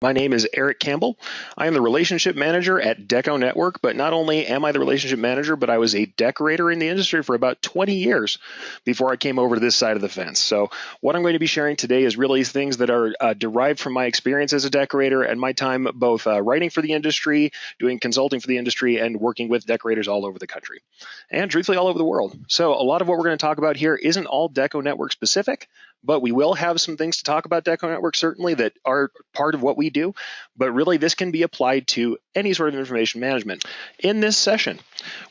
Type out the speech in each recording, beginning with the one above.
My name is Erich Campbell. I am the relationship manager at Deco Network, but not only am I the relationship manager, but I was a decorator in the industry for about 20 years before I came over to this side of the fence. So what I'm going to be sharing today is really things that are derived from my experience as a decorator and my time both writing for the industry, doing consulting for the industry, and working with decorators all over the country, and truthfully all over the world. So a lot of what we're going to talk about here isn't all Deco Network specific, but we will have some things to talk about Deco Network certainly that are part of what we do, but really this can be applied to any sort of information management. In this session,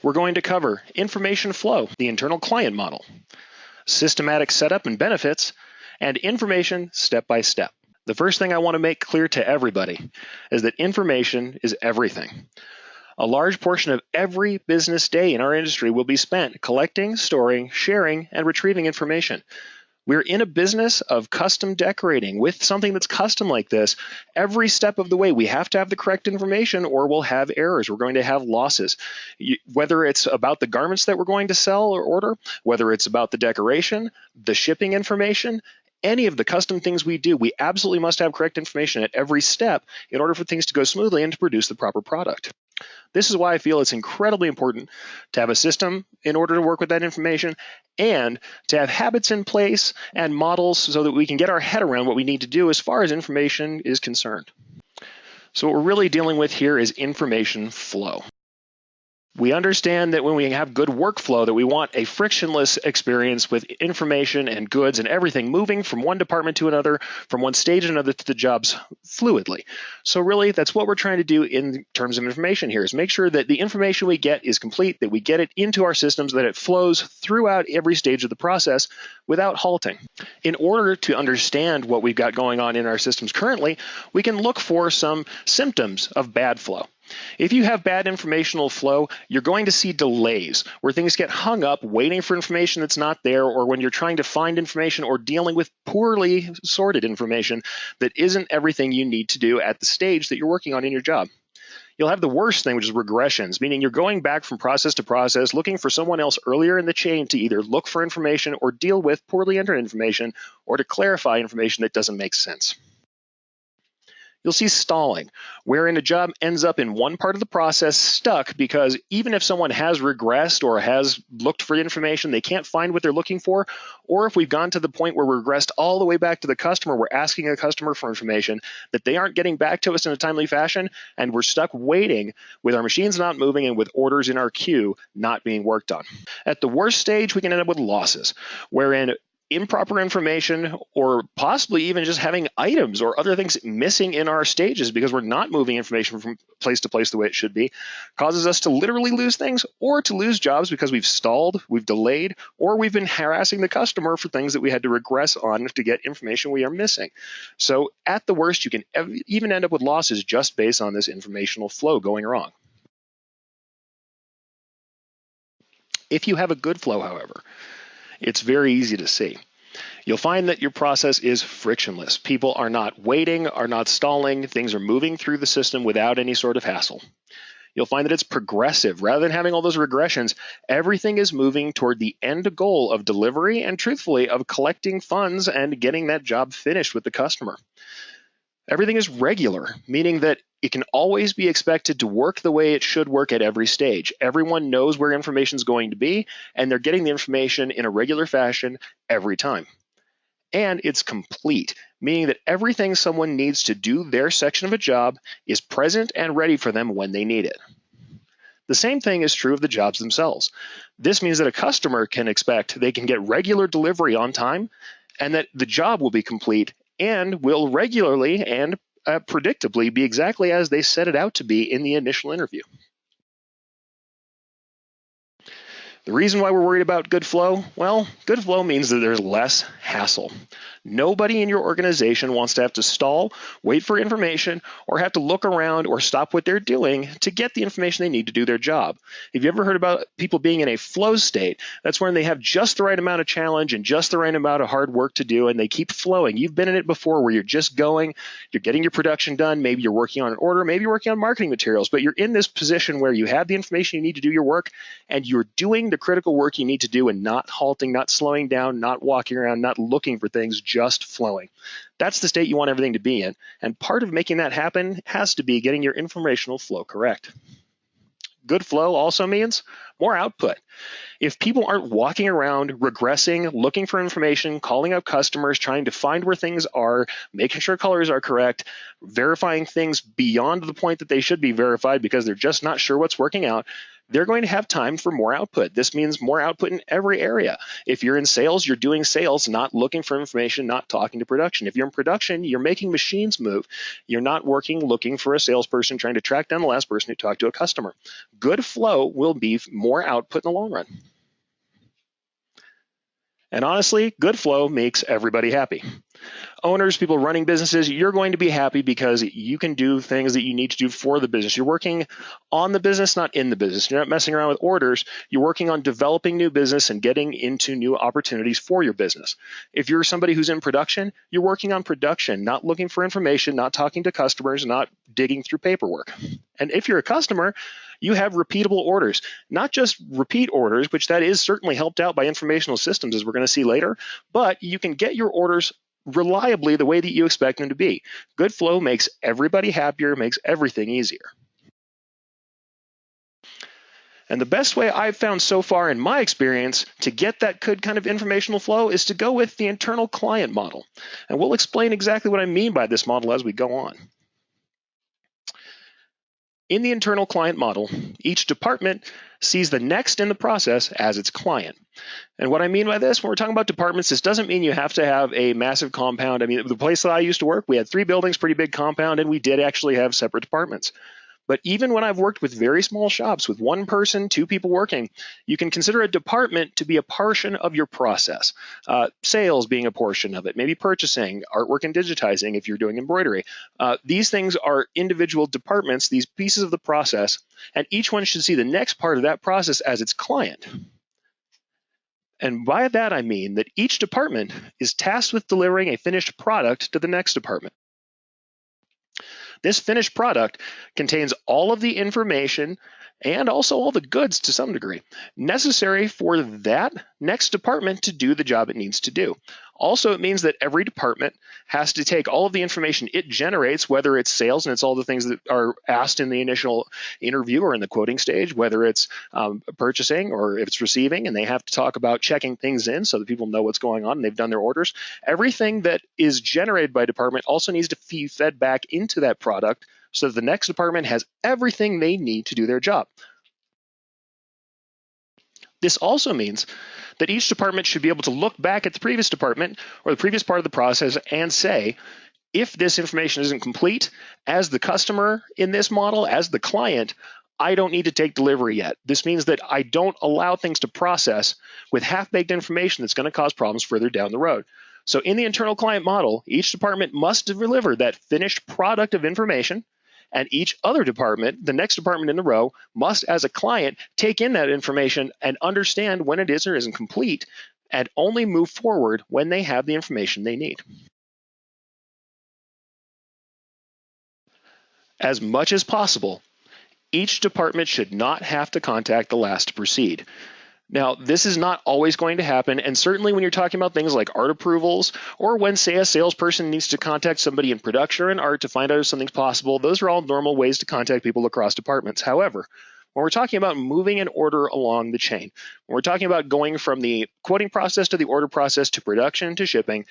we're going to cover information flow, the internal client model, systematic setup and benefits, and information step by step. The first thing I want to make clear to everybody is that information is everything. A large portion of every business day in our industry will be spent collecting, storing, sharing, and retrieving information. We're in a business of custom decorating. With something that's custom like this, every step of the way, we have to have the correct information or we'll have errors. We're going to have losses. Whether it's about the garments that we're going to sell or order, whether it's about the decoration, the shipping information, any of the custom things we do, we absolutely must have correct information at every step in order for things to go smoothly and to produce the proper product. This is why I feel it's incredibly important to have a system in order to work with that information and to have habits in place and models so that we can get our head around what we need to do as far as information is concerned. So what we're really dealing with here is information flow. We understand that when we have good workflow that we want a frictionless experience with information and goods and everything moving from one department to another, from one stage to another to the jobs fluidly. So really that's what we're trying to do in terms of information here is make sure that the information we get is complete, that we get it into our systems, that it flows throughout every stage of the process without halting. In order to understand what we've got going on in our systems currently, we can look for some symptoms of bad flow. If you have bad informational flow, you're going to see delays where things get hung up waiting for information that's not there, or when you're trying to find information or dealing with poorly sorted information that isn't everything you need to do at the stage that you're working on in your job. You'll have the worst thing, which is regressions, meaning you're going back from process to process, looking for someone else earlier in the chain to either look for information or deal with poorly entered information or to clarify information that doesn't make sense. You'll see stalling, wherein a job ends up in one part of the process stuck because even if someone has regressed or has looked for information, they can't find what they're looking for, or if we've gone to the point where we regressed all the way back to the customer, we're asking a customer for information that they aren't getting back to us in a timely fashion, and we're stuck waiting with our machines not moving and with orders in our queue not being worked on. At the worst stage, we can end up with losses, wherein improper information or possibly even just having items or other things missing in our stages because we're not moving information from place to place the way it should be causes us to literally lose things or to lose jobs because we've stalled, we've delayed, or we've been harassing the customer for things that we had to regress on to get information we are missing. So at the worst, you can even end up with losses just based on this informational flow going wrong. If you have a good flow, however, it's very easy to see. You'll find that your process is frictionless. People are not waiting, are not stalling. Things are moving through the system without any sort of hassle. You'll find that it's progressive. Rather than having all those regressions, everything is moving toward the end goal of delivery and, truthfully, of collecting funds and getting that job finished with the customer. Everything is regular, meaning that it can always be expected to work the way it should work at every stage. Everyone knows where information is going to be, and they're getting the information in a regular fashion every time. And it's complete, meaning that everything someone needs to do their section of a job is present and ready for them when they need it. The same thing is true of the jobs themselves. This means that a customer can expect they can get regular delivery on time and that the job will be complete and will regularly and predictably be exactly as they set it out to be in the initial interview. The reason why we're worried about good flow? Well, good flow means that there's less hassle. Nobody in your organization wants to have to stall, wait for information, or have to look around or stop what they're doing to get the information they need to do their job. Have you ever heard about people being in a flow state? That's when they have just the right amount of challenge and just the right amount of hard work to do, and they keep flowing. You've been in it before where you're just going, you're getting your production done, maybe you're working on an order, maybe you're working on marketing materials, but you're in this position where you have the information you need to do your work, and you're doing the critical work you need to do and not halting, not slowing down, not walking around, not looking for things, just flowing. That's the state you want everything to be in. And part of making that happen has to be getting your informational flow correct. Good flow also means more output. If people aren't walking around, regressing, looking for information, calling up customers, trying to find where things are, making sure colors are correct, verifying things beyond the point that they should be verified because they're just not sure what's working out, they're going to have time for more output. This means more output in every area. If you're in sales, you're doing sales, not looking for information, not talking to production. If you're in production, you're making machines move. You're not working, looking for a salesperson, trying to track down the last person who talked to a customer. Good flow will be more output in the long run. And honestly, good flow makes everybody happy. Owners, people running businesses, you're going to be happy because you can do things that you need to do for the business. You're working on the business, not in the business. You're not messing around with orders. You're working on developing new business and getting into new opportunities for your business. If you're somebody who's in production, you're working on production, not looking for information, not talking to customers, not digging through paperwork. And if you're a customer, you have repeatable orders, not just repeat orders, which that is certainly helped out by informational systems, as we're going to see later, but you can get your orders reliably the way that you expect them to be. Good flow makes everybody happier, makes everything easier. And the best way I've found so far in my experience to get that good kind of informational flow is to go with the internal client model. And we'll explain exactly what I mean by this model as we go on. In the internal client model, each department sees the next in the process as its client. And what I mean by this, when we're talking about departments, this doesn't mean you have to have a massive compound. I mean, the place that I used to work, we had 3 buildings, pretty big compound, and we did actually have separate departments. But even when I've worked with very small shops with 1 person, 2 people working, you can consider a department to be a portion of your process. Sales being a portion of it, maybe purchasing, artwork and digitizing if you're doing embroidery. These things are individual departments, these pieces of the process, and each one should see the next part of that process as its client. And by that I mean that each department is tasked with delivering a finished product to the next department. This finished product contains all of the information and also all the goods to some degree necessary for that next department to do the job it needs to do. Also, it means that every department has to take all of the information it generates, whether it's sales and it's all the things that are asked in the initial interview or in the quoting stage, whether it's purchasing or if it's receiving, and they have to talk about checking things in so that people know what's going on and they've done their orders. Everything that is generated by department also needs to be fed back into that product so that the next department has everything they need to do their job. This also means that each department should be able to look back at the previous department or the previous part of the process and say, if this information isn't complete, as the customer in this model, as the client, I don't need to take delivery yet. This means that I don't allow things to process with half-baked information that's going to cause problems further down the road. So in the internal client model, each department must deliver that finished product of information, and each other department, the next department in the row, must, as a client, take in that information and understand when it is or isn't complete, and only move forward when they have the information they need. As much as possible, each department should not have to contact the last to proceed. Now, this is not always going to happen, and certainly when you're talking about things like art approvals, or when, say, a salesperson needs to contact somebody in production or in art to find out if something's possible, those are all normal ways to contact people across departments. However, when we're talking about moving an order along the chain, when we're talking about going from the quoting process to the order process to production to shipping,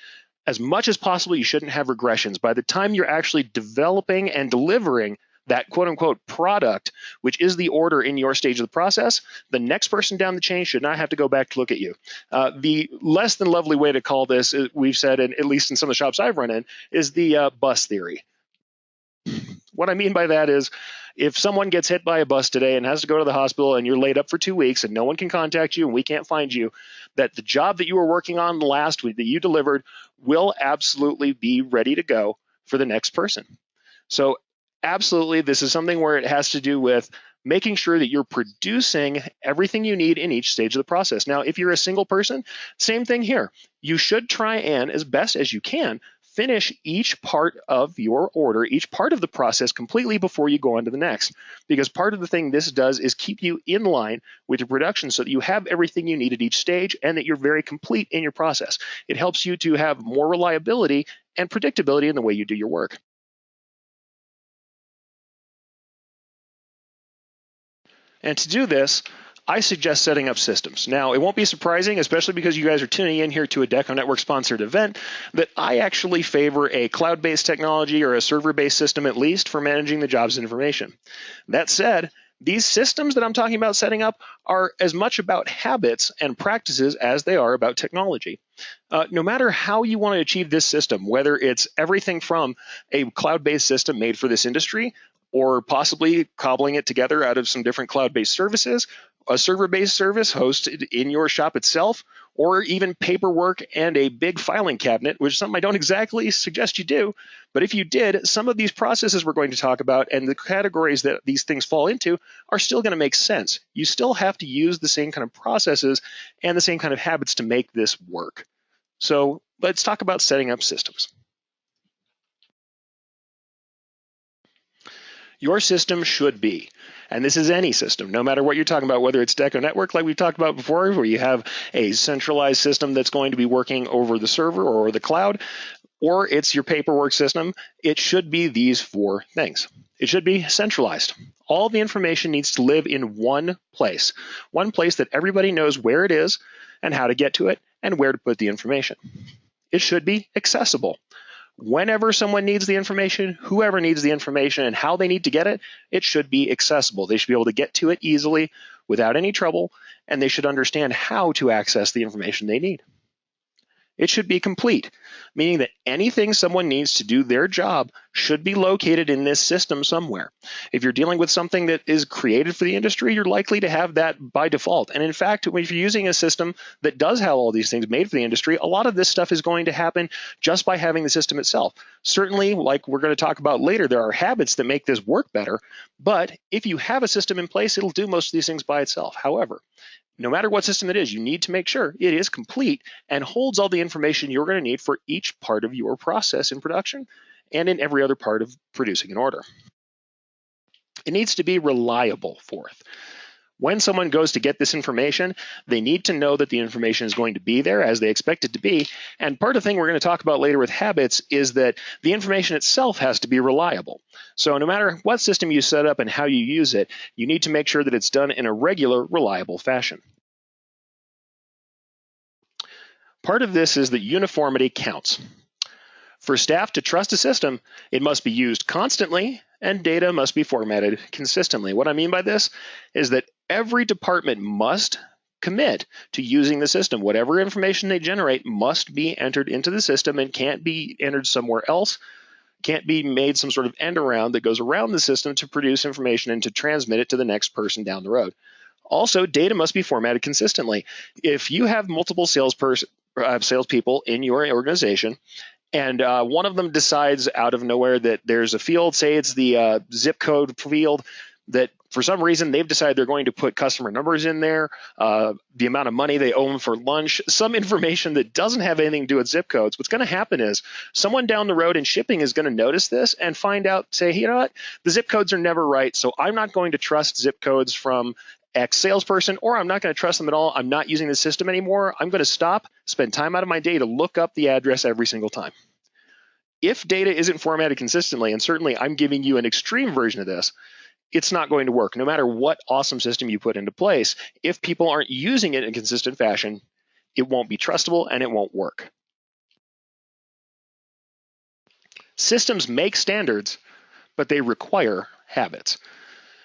as much as possible, you shouldn't have regressions. By the time you're actually developing and delivering that quote-unquote product, which is the order in your stage of the process, the next person down the chain should not have to go back to look at you. The less than lovely way to call this, we've said, and at least in some of the shops I've run in, is the bus theory. What I mean by that is, if someone gets hit by a bus today and has to go to the hospital and you're laid up for 2 weeks and no one can contact you and we can't find you, that the job that you were working on last week that you delivered will absolutely be ready to go for the next person. So absolutely, this is something where it has to do with making sure that you're producing everything you need in each stage of the process. Now, if you're a single person, same thing here. You should try and, as best as you can, finish each part of your order, each part of the process completely before you go on to the next. Because part of the thing this does is keep you in line with your production so that you have everything you need at each stage and that you're very complete in your process. It helps you to have more reliability and predictability in the way you do your work. And to do this, I suggest setting up systems. Now, it won't be surprising, especially because you guys are tuning in here to a Deco Network sponsored event, that I actually favor a cloud-based technology or a server-based system at least for managing the jobs information. That said, these systems that I'm talking about setting up are as much about habits and practices as they are about technology. No matter how you want to achieve this system, whether it's everything from a cloud-based system made for this industry, or possibly cobbling it together out of some different cloud-based services, a server-based service hosted in your shop itself, or even paperwork and a big filing cabinet, which is something I don't exactly suggest you do. But if you did, some of these processes we're going to talk about and the categories that these things fall into are still going to make sense. You still have to use the same kind of processes and the same kind of habits to make this work. So let's talk about setting up systems. Your system should be, and this is any system, no matter what you're talking about, whether it's Deco Network like we talked about before, where you have a centralized system that's going to be working over the server or the cloud, or it's your paperwork system, it should be these four things. It should be centralized. All the information needs to live in one place that everybody knows where it is and how to get to it and where to put the information. It should be accessible. Whenever someone needs the information, whoever needs the information and how they need to get it, it should be accessible. They should be able to get to it easily without any trouble, and they should understand how to access the information they need. It should be complete, meaning that anything someone needs to do their job should be located in this system somewhere. If you're dealing with something that is created for the industry, you're likely to have that by default. And in fact, if you're using a system that does have all these things made for the industry, a lot of this stuff is going to happen just by having the system itself. Certainly, like we're going to talk about later, there are habits that make this work better. But if you have a system in place, it'll do most of these things by itself. However, no matter what system it is, you need to make sure it is complete and holds all the information you're going to need for each part of your process in production and in every other part of producing an order. It needs to be reliable, fourth. When someone goes to get this information, they need to know that the information is going to be there as they expect it to be. And part of the thing we're going to talk about later with habits is that the information itself has to be reliable. So no matter what system you set up and how you use it, you need to make sure that it's done in a regular, reliable fashion. Part of this is that uniformity counts. For staff to trust a system, it must be used constantly and data must be formatted consistently. What I mean by this is that every department must commit to using the system. Whatever information they generate must be entered into the system and can't be entered somewhere else, can't be made some sort of end around that goes around the system to produce information and to transmit it to the next person down the road. Also, data must be formatted consistently. If you have multiple salespeople in your organization, and one of them decides out of nowhere that there's a field, say it's the zip code field, that for some reason they've decided they're going to put customer numbers in there, the amount of money they owe them for lunch, some information that doesn't have anything to do with zip codes. What's going to happen is someone down the road in shipping is going to notice this and find out, say, you know what, the zip codes are never right, so I'm not going to trust zip codes from X salesperson, or I'm not going to trust them at all. I'm not using the system anymore. I'm going to stop, spend time out of my day to look up the address every single time. If data isn't formatted consistently, and certainly I'm giving you an extreme version of this, it's not going to work. No matter what awesome system you put into place, if people aren't using it in a consistent fashion, it won't be trustable and it won't work. Systems make standards, but they require habits.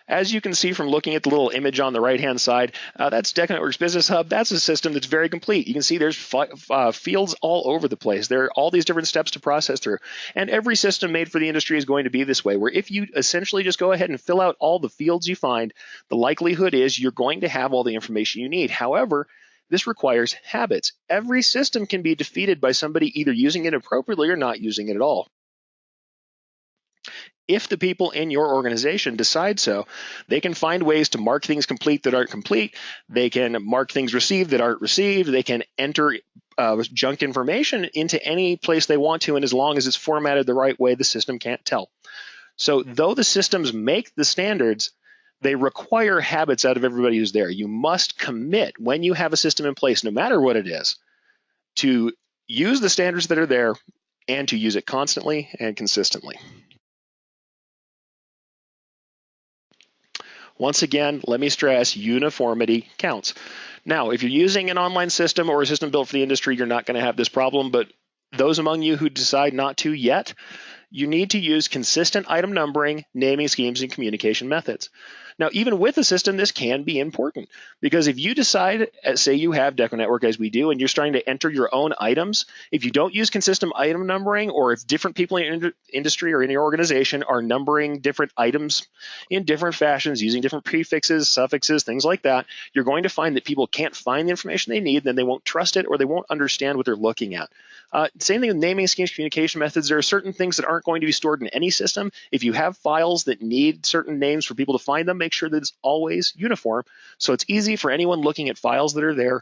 As you can see from looking at the little image on the right-hand side, that's Deco Networks Business Hub. That's a system that's very complete. You can see there's fields all over the place. There are all these different steps to process through. And every system made for the industry is going to be this way, where if you essentially just go ahead and fill out all the fields you find, the likelihood is you're going to have all the information you need. However, this requires habits. Every system can be defeated by somebody either using it appropriately or not using it at all. If the people in your organization decide so, they can find ways to mark things complete that aren't complete. They can mark things received that aren't received. They can enter junk information into any place they want to, and as long as it's formatted the right way, the system can't tell. So though the systems make the standards, they require habits out of everybody who's there. You must commit when you have a system in place, no matter what it is, to use the standards that are there and to use it constantly and consistently. Once again, let me stress, uniformity counts. Now, if you're using an online system or a system built for the industry, you're not going to have this problem, but those among you who decide not to yet, you need to use consistent item numbering, naming schemes, and communication methods. Now, even with a system, this can be important because if you decide, say you have Deco Network as we do, and you're starting to enter your own items, if you don't use consistent item numbering, or if different people in your industry or in your organization are numbering different items in different fashions, using different prefixes, suffixes, things like that, you're going to find that people can't find the information they need, then they won't trust it, or they won't understand what they're looking at. Same thing with naming schemes, communication methods. There are certain things that aren't going to be stored in any system. If you have files that need certain names for people to find them, make sure that it's always uniform. So it's easy for anyone looking at files that are there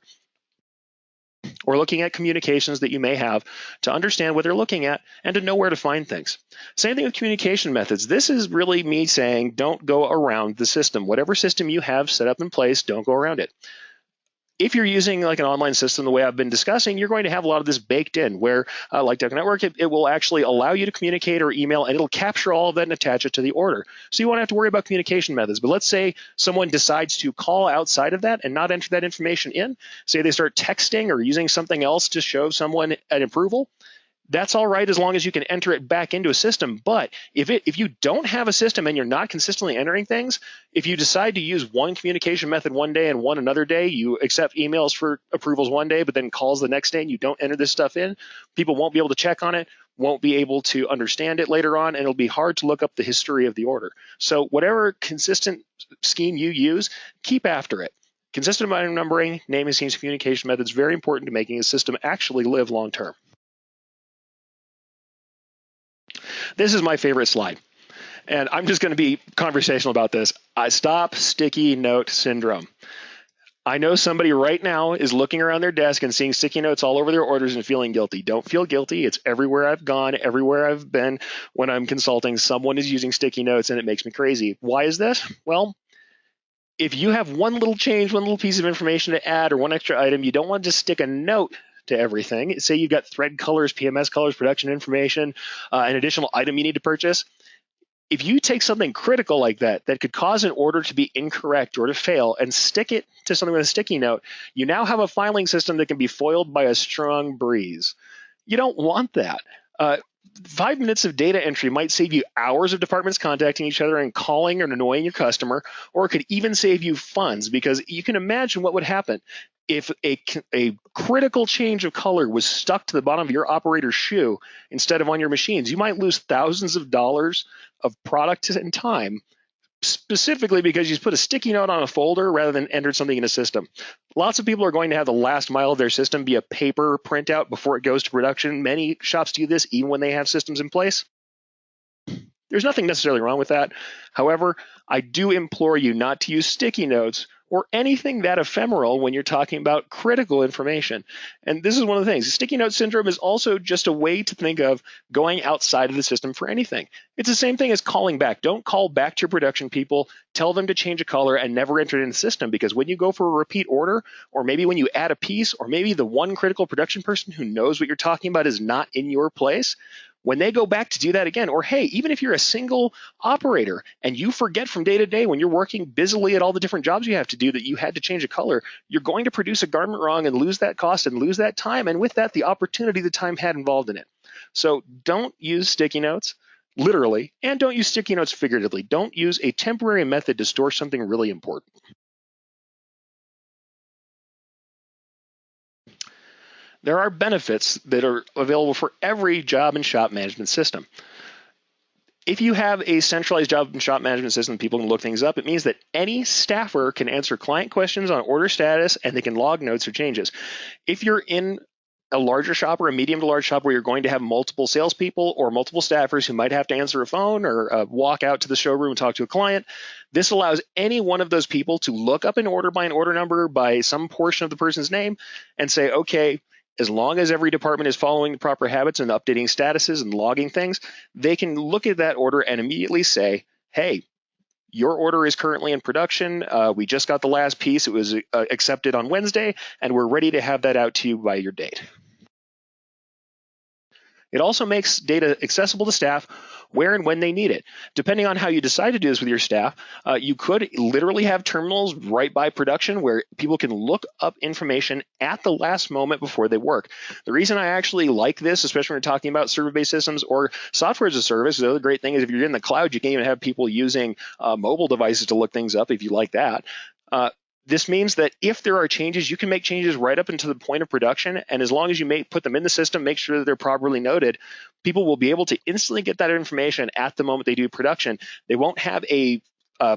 or looking at communications that you may have to understand what they're looking at and to know where to find things. Same thing with communication methods. This is really me saying don't go around the system. Whatever system you have set up in place, don't go around it. If you're using like an online system the way I've been discussing, you're going to have a lot of this baked in where, like Deco Network, it will actually allow you to communicate or email, and it'll capture all of that and attach it to the order. So you won't have to worry about communication methods. But let's say someone decides to call outside of that and not enter that information in. Say they start texting or using something else to show someone an approval. That's all right as long as you can enter it back into a system. But if you don't have a system and you're not consistently entering things, if you decide to use one communication method one day and one another day, you accept emails for approvals one day, but then calls the next day and you don't enter this stuff in, people won't be able to check on it, won't be able to understand it later on, and it'll be hard to look up the history of the order. So whatever consistent scheme you use, keep after it. Consistent item numbering, naming schemes, communication methods, very important to making a system actually live long term. This is my favorite slide, and I'm just going to be conversational about this. Stop sticky note syndrome. I know somebody right now is looking around their desk and seeing sticky notes all over their orders and feeling guilty. Don't feel guilty. It's everywhere I've gone, everywhere I've been. When I'm consulting, someone is using sticky notes, and it makes me crazy. Why is this? Well, if you have one little change, one little piece of information to add, or one extra item, you don't want to just stick a note to everything. Say you've got thread colors, PMS colors, production information, an additional item you need to purchase. If you take something critical like that could cause an order to be incorrect or to fail and stick it to something with a sticky note, you now have a filing system that can be foiled by a strong breeze. You don't want that. 5 minutes of data entry might save you hours of departments contacting each other and calling or annoying your customer, or it could even save you funds, because you can imagine what would happen if a critical change of color was stuck to the bottom of your operator's shoe instead of on your machines. You might lose thousands of dollars of product and time, specifically because you put a sticky note on a folder rather than entered something in a system. Lots of people are going to have the last mile of their system be a paper printout before it goes to production. Many shops do this even when they have systems in place. There's nothing necessarily wrong with that. However, I do implore you not to use sticky notes or anything that ephemeral when you're talking about critical information. And this is one of the things. Sticky note syndrome is also just a way to think of going outside of the system for anything. It's the same thing as calling back. Don't call back to your production people, tell them to change a color, and never enter it in the system, because when you go for a repeat order, or maybe when you add a piece, or maybe the one critical production person who knows what you're talking about is not in your place, when they go back to do that again, or hey, even if you're a single operator and you forget from day to day when you're working busily at all the different jobs you have to do that you had to change a color, you're going to produce a garment wrong and lose that cost and lose that time, and with that, the opportunity the time had involved in it. So don't use sticky notes literally, and don't use sticky notes figuratively. Don't use a temporary method to store something really important. There are benefits that are available for every job and shop management system. If you have a centralized job and shop management system, people can look things up. It means that any staffer can answer client questions on order status, and they can log notes or changes. If you're in a larger shop or a medium to large shop where you're going to have multiple salespeople or multiple staffers who might have to answer a phone or walk out to the showroom and talk to a client, this allows any one of those people to look up an order by an order number by some portion of the person's name and say, okay, as long as every department is following the proper habits and updating statuses and logging things, they can look at that order and immediately say, hey, your order is currently in production. We just got the last piece. It was accepted on Wednesday, and we're ready to have that out to you by your date. It also makes data accessible to staff where and when they need it. Depending on how you decide to do this with your staff, you could literally have terminals right by production where people can look up information at the last moment before they work. The reason I actually like this, especially when we're talking about server-based systems or software as a service, the other great thing is if you're in the cloud, you can even have people using mobile devices to look things up if you like that. This means that if there are changes, you can make changes right up until the point of production. And as long as you put them in the system, make sure that they're properly noted, people will be able to instantly get that information at the moment they do production. They won't have a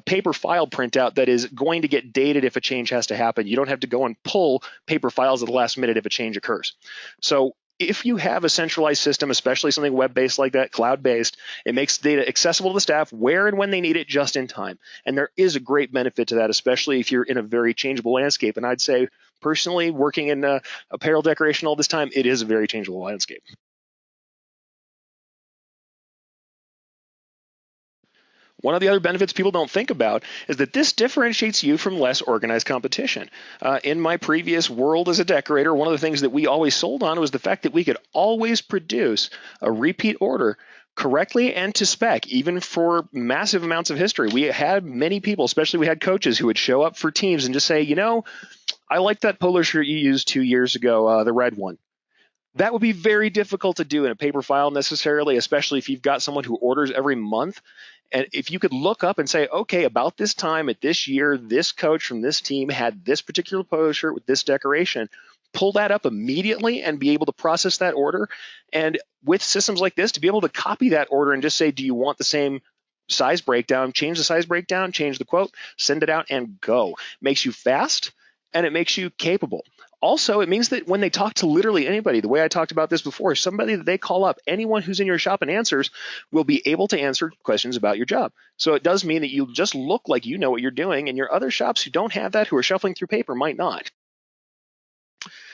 paper file printout that is going to get dated if a change has to happen. You don't have to go and pull paper files at the last minute if a change occurs. So if you have a centralized system, especially something web-based like that, cloud-based, it makes data accessible to the staff where and when they need it just in time. And there is a great benefit to that, especially if you're in a very changeable landscape. And I'd say, personally, working in apparel decoration all this time, it is a very changeable landscape. One of the other benefits people don't think about is that this differentiates you from less organized competition. In my previous world as a decorator, one of the things that we always sold on was the fact that we could always produce a repeat order correctly and to spec, even for massive amounts of history. We had many people, especially we had coaches who would show up for teams and just say, you know, I like that polo shirt you used 2 years ago, the red one. That would be very difficult to do in a paper file necessarily, especially if you've got someone who orders every month. And if you could look up and say, okay, about this time at this year, this coach from this team had this particular polo shirt with this decoration, pull that up immediately and be able to process that order. And with systems like this, to be able to copy that order and just say, do you want the same size breakdown, change the size breakdown, change the quote, send it out and go. Makes you fast and it makes you capable. Also, it means that when they talk to literally anybody, the way I talked about this before, somebody that they call up, anyone who's in your shop and answers will be able to answer questions about your job. So it does mean that you just look like you know what you're doing, and your other shops who don't have that, who are shuffling through paper, might not.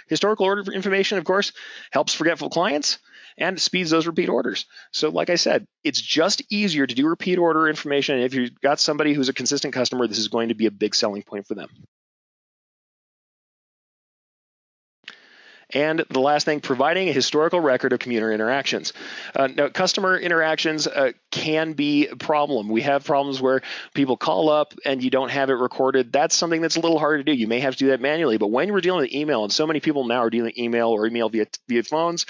Historical order information, of course, helps forgetful clients and speeds those repeat orders. So like I said, it's just easier to do repeat order information. And if you've got somebody who's a consistent customer, this is going to be a big selling point for them. And the last thing, providing a historical record of commuter interactions. Now, customer interactions can be a problem. We have problems where people call up and you don't have it recorded. That's something that's a little hard to do. You may have to do that manually. But when we're dealing with email, and so many people now are dealing with email or email via phones,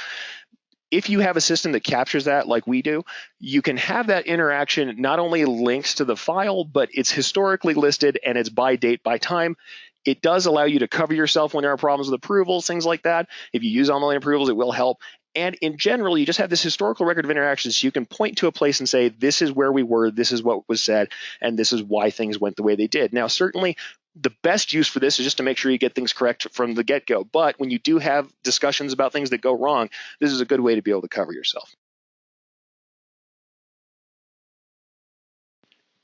if you have a system that captures that like we do, you can have that interaction not only linked to the file, but it's historically listed and it's by date, by time. It does allow you to cover yourself when there are problems with approvals, things like that. If you use online approvals, it will help. And in general, you just have this historical record of interactions. So you can point to a place and say, this is where we were, this is what was said, and this is why things went the way they did. Now, certainly, the best use for this is just to make sure you get things correct from the get-go. But when you do have discussions about things that go wrong, this is a good way to be able to cover yourself.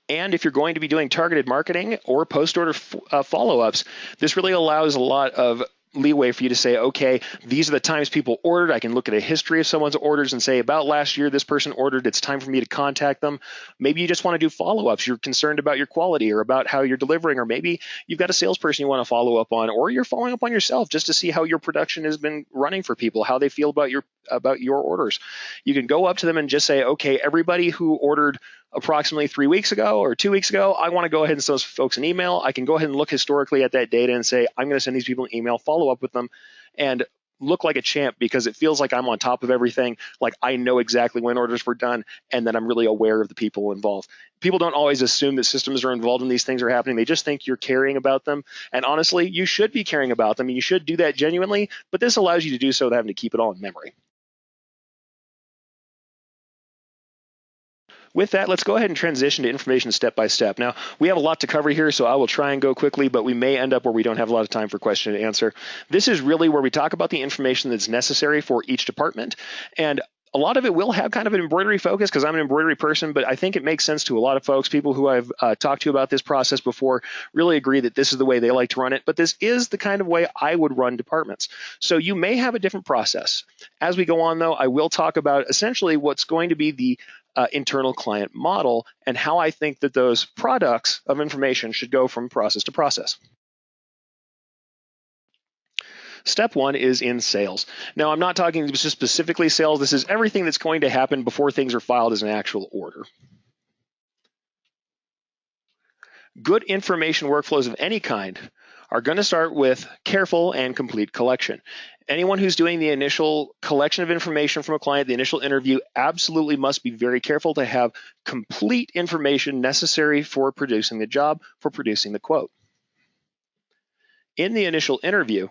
And if you're going to be doing targeted marketing or post-order follow-ups, this really allows a lot of leeway for you to say, okay, these are the times people ordered. I can look at a history of someone's orders and say, about last year, this person ordered. It's time for me to contact them. Maybe you just want to do follow-ups. You're concerned about your quality or about how you're delivering, or maybe you've got a salesperson you want to follow up on, or you're following up on yourself just to see how your production has been running for people, how they feel about your orders. You can go up to them and just say, okay, everybody who ordered approximately 3 weeks ago or 2 weeks ago, I want to go ahead and send those folks an email. I can go ahead and look historically at that data and say, I'm going to send these people an email, follow up with them, and look like a champ because it feels like I'm on top of everything, like I know exactly when orders were done, and that I'm really aware of the people involved. People don't always assume that systems are involved when these things are happening. They just think you're caring about them. And honestly, you should be caring about them, and you should do that genuinely, but this allows you to do so without having to keep it all in memory. With that, let's go ahead and transition to information step by step. Now, we have a lot to cover here, so I will try and go quickly, but we may end up where we don't have a lot of time for question and answer. This is really where we talk about the information that's necessary for each department. And A lot of it will have kind of an embroidery focus because I'm an embroidery person, but I think it makes sense to a lot of folks. People who I've talked to about this process before really agree that this is the way they like to run it, but this is the kind of way I would run departments. So you may have a different process. As we go on, though, I will talk about essentially what's going to be the internal client model and how I think that those products of information should go from process to process. Step one is in sales. Now, I'm not talking just specifically sales. This is everything that's going to happen before things are filed as an actual order. Good information workflows of any kind are going to start with careful and complete collection. Anyone who's doing the initial collection of information from a client, the initial interview, absolutely must be very careful to have complete information necessary for producing the job, for producing the quote. In the initial interview,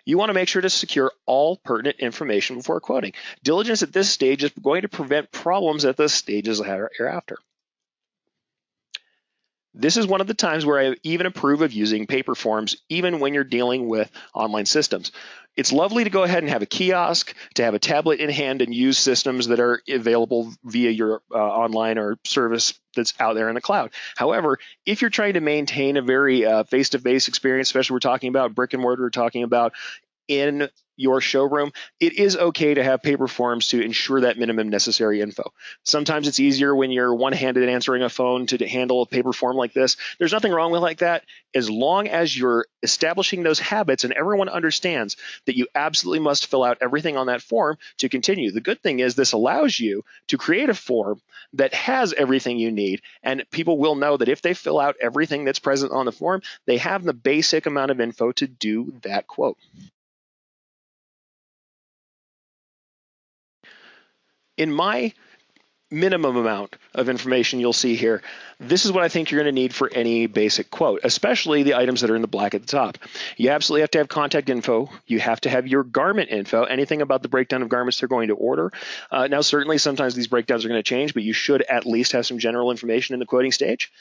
you want to make sure to secure all pertinent information before quoting. Diligence at this stage is going to prevent problems at the stages hereafter. This is one of the times where I even approve of using paper forms, even when you're dealing with online systems. It's lovely to go ahead and have a kiosk, to have a tablet in hand and use systems that are available via your online or service that's out there in the cloud. However, if you're trying to maintain a very face-to-face experience, especially we're talking about brick and mortar, we're talking about in your showroom, it is okay to have paper forms to ensure that minimum necessary info. Sometimes it's easier when you're one-handed answering a phone to handle a paper form like this. There's nothing wrong with like that, as long as you're establishing those habits and everyone understands that you absolutely must fill out everything on that form to continue. The good thing is this allows you to create a form that has everything you need, and people will know that if they fill out everything that's present on the form, they have the basic amount of info to do that quote. In my minimum amount of information you'll see here, this is what I think you're going to need for any basic quote, especially the items that are in the black at the top. You absolutely have to have contact info. You have to have your garment info, anything about the breakdown of garments they're going to order. Now, certainly sometimes these breakdowns are going to change, but you should at least have some general information in the quoting stage.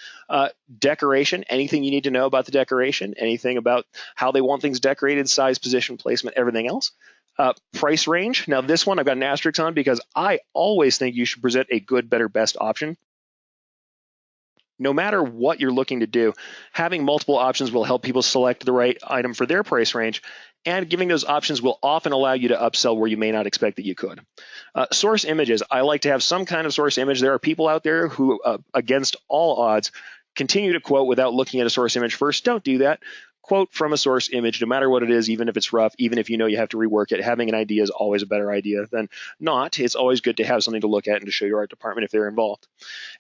Decoration, anything you need to know about the decoration, anything about how they want things decorated, size, position, placement, everything else. Price range. Now, this one I've got an asterisk on because I always think you should present a good, better, best option. No matter what you're looking to do, having multiple options will help people select the right item for their price range, and giving those options will often allow you to upsell where you may not expect that you could. Source images. I like to have some kind of source image. There are people out there who, against all odds, continue to quote without looking at a source image first. Don't do that. Quote from a source image, no matter what it is, even if it's rough, even if you know you have to rework it. Having an idea is always a better idea than not. It's always good to have something to look at and to show your art department if they're involved.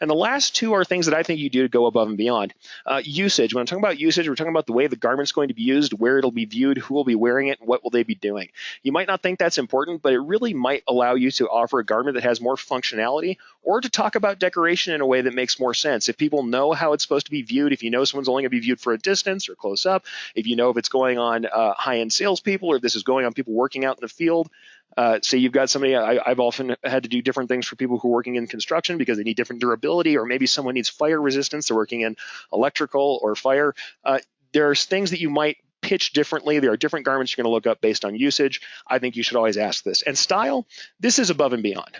And the last two are things that I think you do to go above and beyond. Usage. When I'm talking about usage, we're talking about the way the garment's going to be used, where it'll be viewed, who will be wearing it, and what will they be doing. You might not think that's important, but it really might allow you to offer a garment that has more functionality, or to talk about decoration in a way that makes more sense. If people know how it's supposed to be viewed, if you know someone's only going to be viewed for a distance or close up, if you know if it's going on high-end salespeople or if this is going on people working out in the field. Say you've got somebody, I've often had to do different things for people who are working in construction because they need different durability, or maybe someone needs fire resistance, they're working in electrical or fire. There's things that you might pitch differently. There are different garments you're going to look up based on usage. I think you should always ask this. And style, this is above and beyond.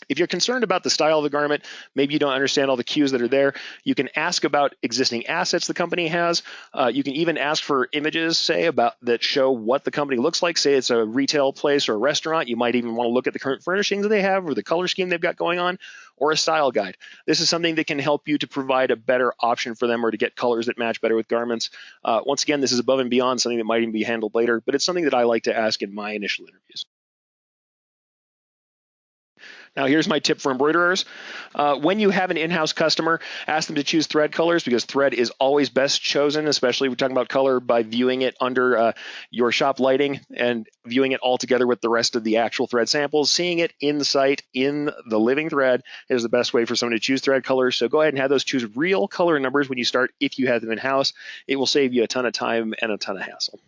If you're concerned about the style of the garment, maybe you don't understand all the cues that are there, you can ask about existing assets the company has. You can even ask for images, say, about that show what the company looks like. Say it's a retail place or a restaurant. You might even want to look at the current furnishings that they have or the color scheme they've got going on, or a style guide. This is something that can help you to provide a better option for them or to get colors that match better with garments. Once again, this is above and beyond something that might even be handled later, but it's something that I like to ask in my initial interviews. Now, here's my tip for embroiderers. When you have an in-house customer, ask them to choose thread colors because thread is always best chosen, especially if we're talking about color, by viewing it under your shop lighting and viewing it all together with the rest of the actual thread samples. Seeing it in the site, in the living thread, is the best way for someone to choose thread colors. So go ahead and have those choose real color numbers when you start if you have them in-house. It will save you a ton of time and a ton of hassle.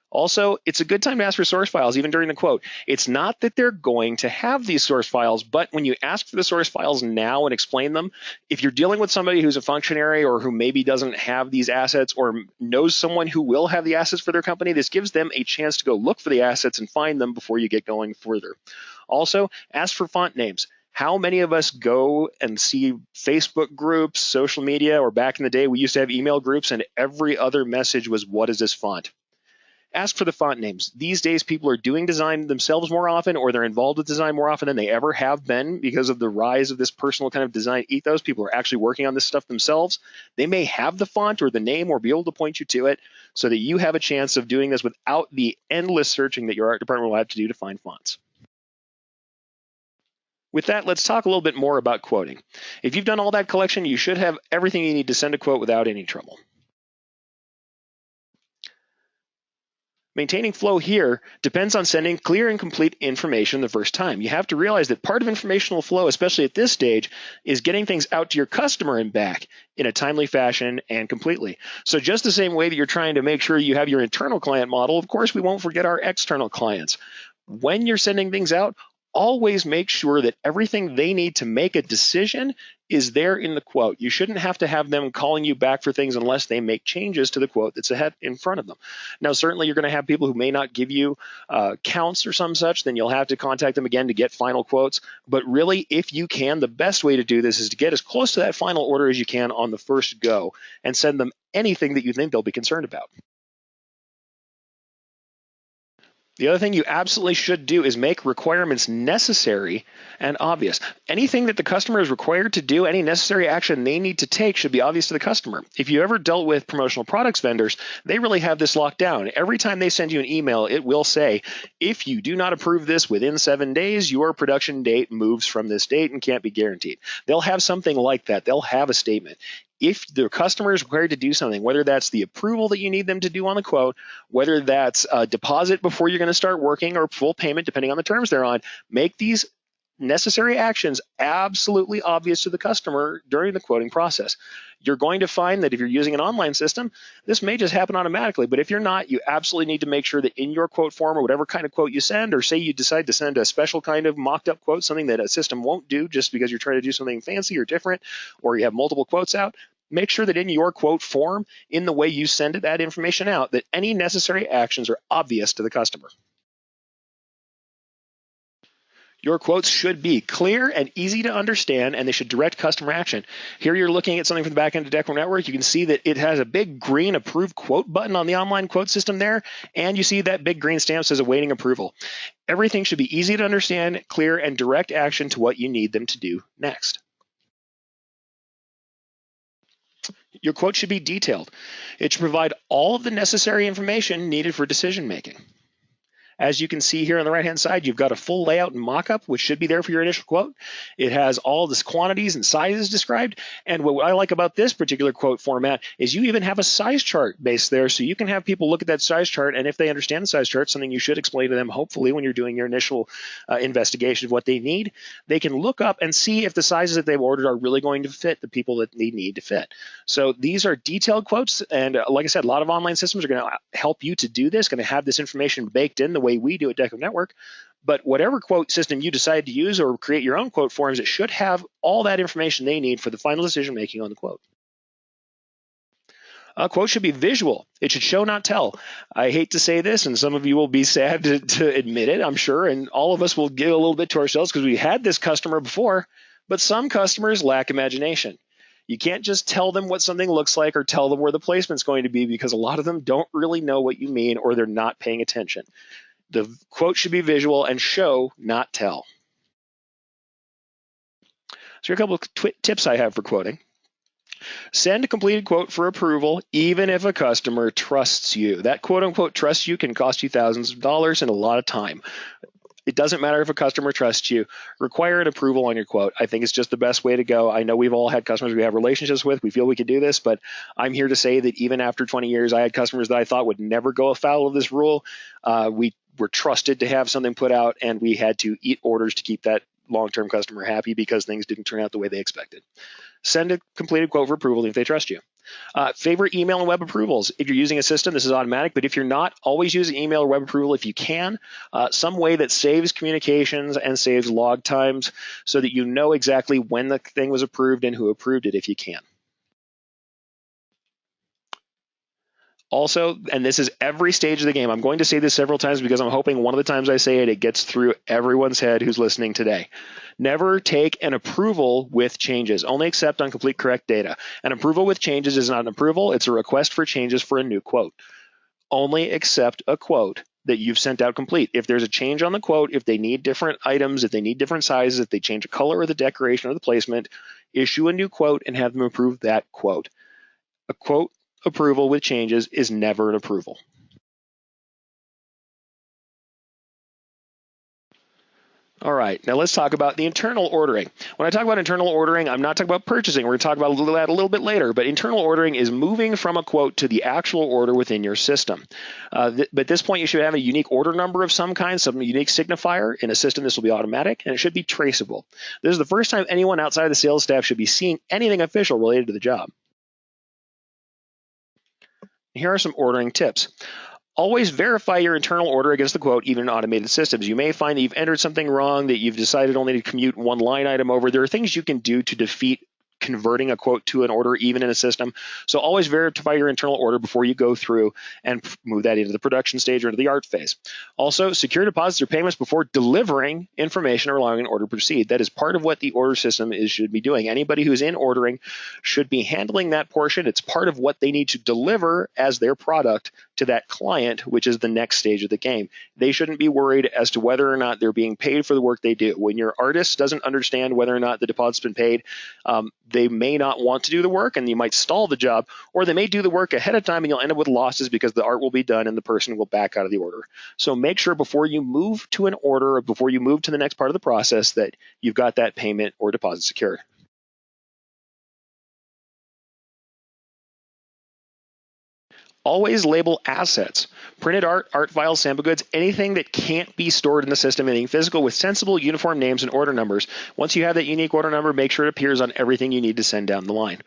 Also, it's a good time to ask for source files even during the quote. It's not that they're going to have these source files, but when you ask for the source files now and explain them, if you're dealing with somebody who's a functionary or who maybe doesn't have these assets or knows someone who will have the assets for their company, this gives them a chance to go look for the assets and find them before you get going further. Also, ask for font names. How many of us go and see Facebook groups, social media, or back in the day, we used to have email groups and every other message was, what is this font? Ask for the font names. These days, people are doing design themselves more often, or they're involved with design more often than they ever have been because of the rise of this personal kind of design ethos. People are actually working on this stuff themselves. They may have the font or the name or be able to point you to it so that you have a chance of doing this without the endless searching that your art department will have to do to find fonts. With that, let's talk a little bit more about quoting. If you've done all that collection, you should have everything you need to send a quote without any trouble. Maintaining flow here depends on sending clear and complete information the first time. You have to realize that part of informational flow, especially at this stage, is getting things out to your customer and back in a timely fashion and completely. So just the same way that you're trying to make sure you have your internal client model, of course, we won't forget our external clients. When you're sending things out, always make sure that everything they need to make a decision is there in the quote. You shouldn't have to have them calling you back for things unless they make changes to the quote that's ahead in front of them. Now, certainly you're going to have people who may not give you counts or some such, then you'll have to contact them again to get final quotes. But really, if you can, the best way to do this is to get as close to that final order as you can on the first go and send them anything that you think they'll be concerned about. The other thing you absolutely should do is make requirements necessary and obvious. Anything that the customer is required to do, any necessary action they need to take should be obvious to the customer. If you ever dealt with promotional products vendors, they really have this locked down. Every time they send you an email, it will say, if you do not approve this within 7 days, your production date moves from this date and can't be guaranteed. They'll have something like that. They'll have a statement. If the customer is required to do something, whether that's the approval that you need them to do on the quote, whether that's a deposit before you're going to start working or full payment, depending on the terms they're on, make these necessary actions absolutely obvious to the customer during the quoting process. You're going to find that if you're using an online system, this may just happen automatically. But if you're not, you absolutely need to make sure that in your quote form or whatever kind of quote you send, or say you decide to send a special kind of mocked up quote, something that a system won't do just because you're trying to do something fancy or different, or you have multiple quotes out, make sure that in your quote form, in the way you send that information out, that any necessary actions are obvious to the customer. Your quotes should be clear and easy to understand, and they should direct customer action. Here you're looking at something from the back end of Deco Network. You can see that it has a big green approve quote button on the online quote system there, and you see that big green stamp says awaiting approval. Everything should be easy to understand, clear, and direct action to what you need them to do next. Your quote should be detailed. It should provide all of the necessary information needed for decision making. As you can see here on the right-hand side, you've got a full layout and mock-up, which should be there for your initial quote. It has all the quantities and sizes described. And what I like about this particular quote format is you even have a size chart based there, so you can have people look at that size chart, and if they understand the size chart, something you should explain to them, hopefully, when you're doing your initial investigation of what they need, they can look up and see if the sizes that they've ordered are really going to fit the people that they need to fit. So these are detailed quotes, and like I said, a lot of online systems are going to help you to do this, going to have this information baked in the way we do at Deco Network. But whatever quote system you decide to use or create your own quote forms, it should have all that information they need for the final decision making on the quote. A quote should be visual. It should show, not tell. I hate to say this, and some of you will be sad to admit it, I'm sure, and all of us will give a little bit to ourselves because we had this customer before, but some customers lack imagination. You can't just tell them what something looks like or tell them where the placement's going to be, because a lot of them don't really know what you mean, or they're not paying attention. The quote should be visual and show, not tell. So here are a couple of tips I have for quoting. Send a completed quote for approval, even if a customer trusts you. That quote unquote trust you can cost you thousands of dollars and a lot of time. It doesn't matter if a customer trusts you. Require an approval on your quote. I think it's just the best way to go. I know we've all had customers we have relationships with. We feel we can do this, but I'm here to say that even after 20 years, I had customers that I thought would never go afoul of this rule. We were trusted to have something put out, and we had to eat orders to keep that long-term customer happy because things didn't turn out the way they expected. Send a completed quote for approval if they trust you. Favorite email and web approvals. If you're using a system, this is automatic, but if you're not, always use an email or web approval if you can. Some way that saves communications and saves log times so that you know exactly when the thing was approved and who approved it if you can. Also, and this is every stage of the game, I'm going to say this several times because I'm hoping one of the times I say it, it gets through everyone's head who's listening today. Never take an approval with changes. Only accept on complete correct data. An approval with changes is not an approval. It's a request for changes for a new quote. Only accept a quote that you've sent out complete. If there's a change on the quote, if they need different items, if they need different sizes, if they change a color or the decoration or the placement, issue a new quote and have them approve that quote. A quote approval with changes is never an approval. All right, now let's talk about the internal ordering. When I talk about internal ordering, I'm not talking about purchasing. We're going to talk about that a little bit later, but internal ordering is moving from a quote to the actual order within your system. But at this point, you should have a unique order number of some kind, some unique signifier. In a system, this will be automatic, and it should be traceable. This is the first time anyone outside of the sales staff should be seeing anything official related to the job. Here are some ordering tips. Always verify your internal order against the quote, even in automated systems. You may find that you've entered something wrong, that you've decided only to commute one line item over. There are things you can do to defeat converting a quote to an order, even in a system. So always verify your internal order before you go through and move that into the production stage or into the art phase. Also, secure deposits or payments before delivering information or allowing an order to proceed. That is part of what the order system should be doing. Anybody who's in ordering should be handling that portion. It's part of what they need to deliver as their product to that client, which is the next stage of the game. They shouldn't be worried as to whether or not they're being paid for the work they do. When your artist doesn't understand whether or not the deposit's been paid, they may not want to do the work and you might stall the job, or they may do the work ahead of time and you'll end up with losses because the art will be done and the person will back out of the order. So make sure before you move to an order or before you move to the next part of the process that you've got that payment or deposit secured. Always label assets. Printed art, art files, sample goods, anything that can't be stored in the system, anything physical with sensible uniform names and order numbers. Once you have that unique order number, make sure it appears on everything you need to send down the line.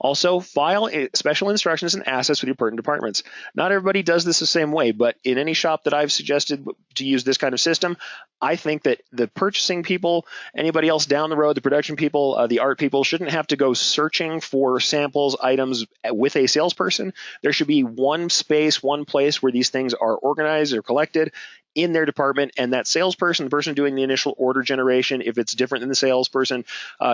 Also, file special instructions and assets with your pertinent departments. Not everybody does this the same way, but in any shop that I've suggested to use this kind of system, I think that the purchasing people, anybody else down the road, the production people, the art people, shouldn't have to go searching for samples, items with a salesperson. There should be one space, one place where these things are organized or collected in their department, and that salesperson, the person doing the initial order generation, if it's different than the salesperson,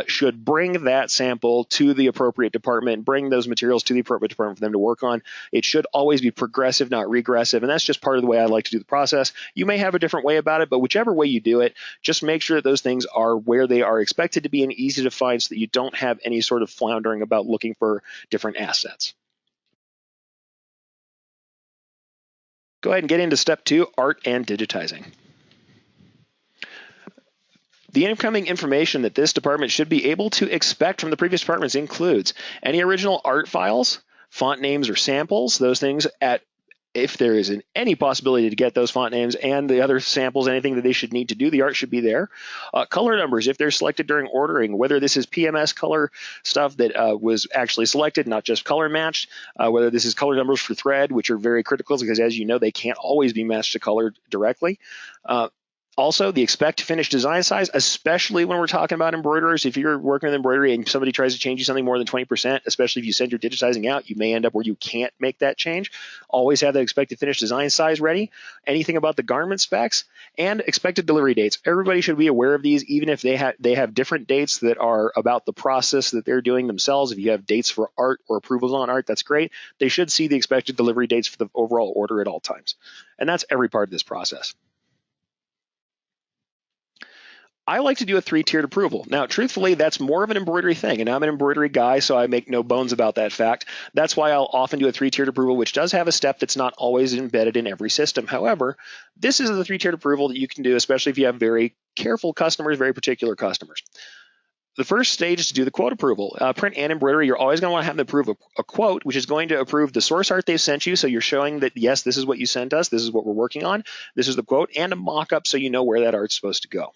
should bring that sample to the appropriate department, bring those materials to the appropriate department for them to work on. It should always be progressive, not regressive, and that's just part of the way I like to do the process. You may have a different way about it, but whichever way you do it, just make sure that those things are where they are expected to be and easy to find so that you don't have any sort of floundering about looking for different assets. Go ahead and get into step 2, art and digitizing. The incoming information that this department should be able to expect from the previous departments includes any original art files, font names or samples, those things if there is any possibility to get those font names and the other samples, anything that they should need to do, the art should be there. Color numbers, if they're selected during ordering, whether this is PMS color stuff that was actually selected, not just color matched, whether this is color numbers for thread, which are very critical because, as you know, they can't always be matched to color directly. Also, the expect to finish design size, especially when we're talking about embroiderers. If you're working with embroidery and somebody tries to change you something more than 20%, especially if you send your digitizing out, you may end up where you can't make that change. Always have that expect to finish design size ready. Anything about the garment specs and expected delivery dates. Everybody should be aware of these, even if they have different dates that are about the process that they're doing themselves. If you have dates for art or approvals on art, that's great. They should see the expected delivery dates for the overall order at all times. And that's every part of this process. I like to do a 3-tiered approval. Now, truthfully, that's more of an embroidery thing, and I'm an embroidery guy, so I make no bones about that fact. That's why I'll often do a 3-tiered approval, which does have a step that's not always embedded in every system. However, this is the 3-tiered approval that you can do, especially if you have very careful customers, very particular customers. The first stage is to do the quote approval. Print and embroidery, you're always going to want to have them approve a quote, which is going to approve the source art they've sent you, so you're showing that, yes, this is what you sent us, this is what we're working on, this is the quote, and a mock-up so you know where that art's supposed to go.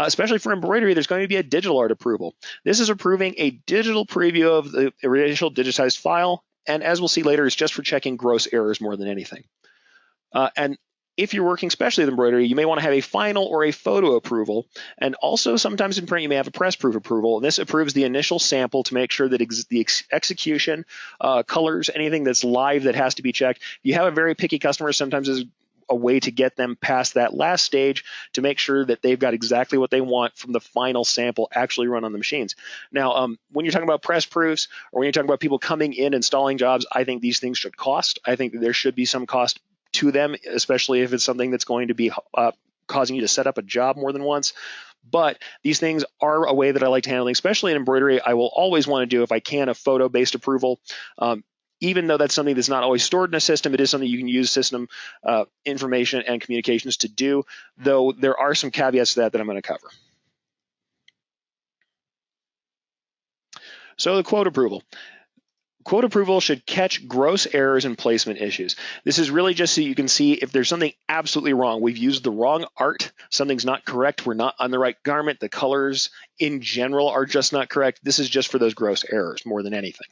Especially for embroidery, there's going to be a digital art approval. This is approving a digital preview of the initial digitized file, and as we'll see later, it's just for checking gross errors more than anything. And if you're working especially with embroidery, you may want to have a final or a photo approval. And also sometimes in print, you may have a press proof approval. And this approves the initial sample to make sure that the execution, colors, anything that's live that has to be checked. If you have a very picky customer, sometimes there's a way to get them past that last stage to make sure that they've got exactly what they want from the final sample actually run on the machines. Now, when you're talking about press proofs or when you're talking about people coming in installing jobs, I think these things should cost. I think that there should be some cost to them, especially if it's something that's going to be causing you to set up a job more than once. But these things are a way that I like to handle things, especially in embroidery. I will always want to do, if I can, a photo-based approval. Even though that's something that's not always stored in a system, it is something you can use system information and communications to do, though there are some caveats to that I'm going to cover. So the quote approval. Quote approval should catch gross errors and placement issues. This is really just so you can see if there's something absolutely wrong. We've used the wrong art. Something's not correct. We're not on the right garment. The colors in general are just not correct. This is just for those gross errors more than anything.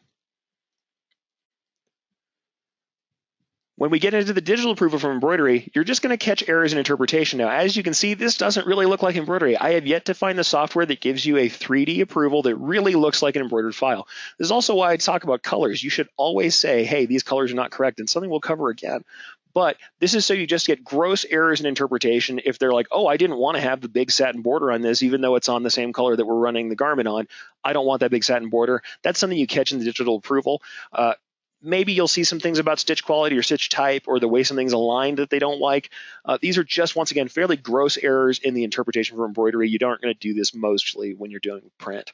When we get into the digital approval from embroidery, you're just going to catch errors in interpretation. Now, as you can see, this doesn't really look like embroidery. I have yet to find the software that gives you a 3D approval that really looks like an embroidered file. This is also why I talk about colors. You should always say, hey, these colors are not correct, and something we'll cover again. But this is so you just get gross errors in interpretation. If they're like, oh, I didn't want to have the big satin border on this, even though it's on the same color that we're running the garment on. I don't want that big satin border. That's something you catch in the digital approval. Maybe you'll see some things about stitch quality or stitch type or the way something's aligned that they don't like. These are just, once again, fairly gross errors in the interpretation for embroidery. You aren't going to do this mostly when you're doing print,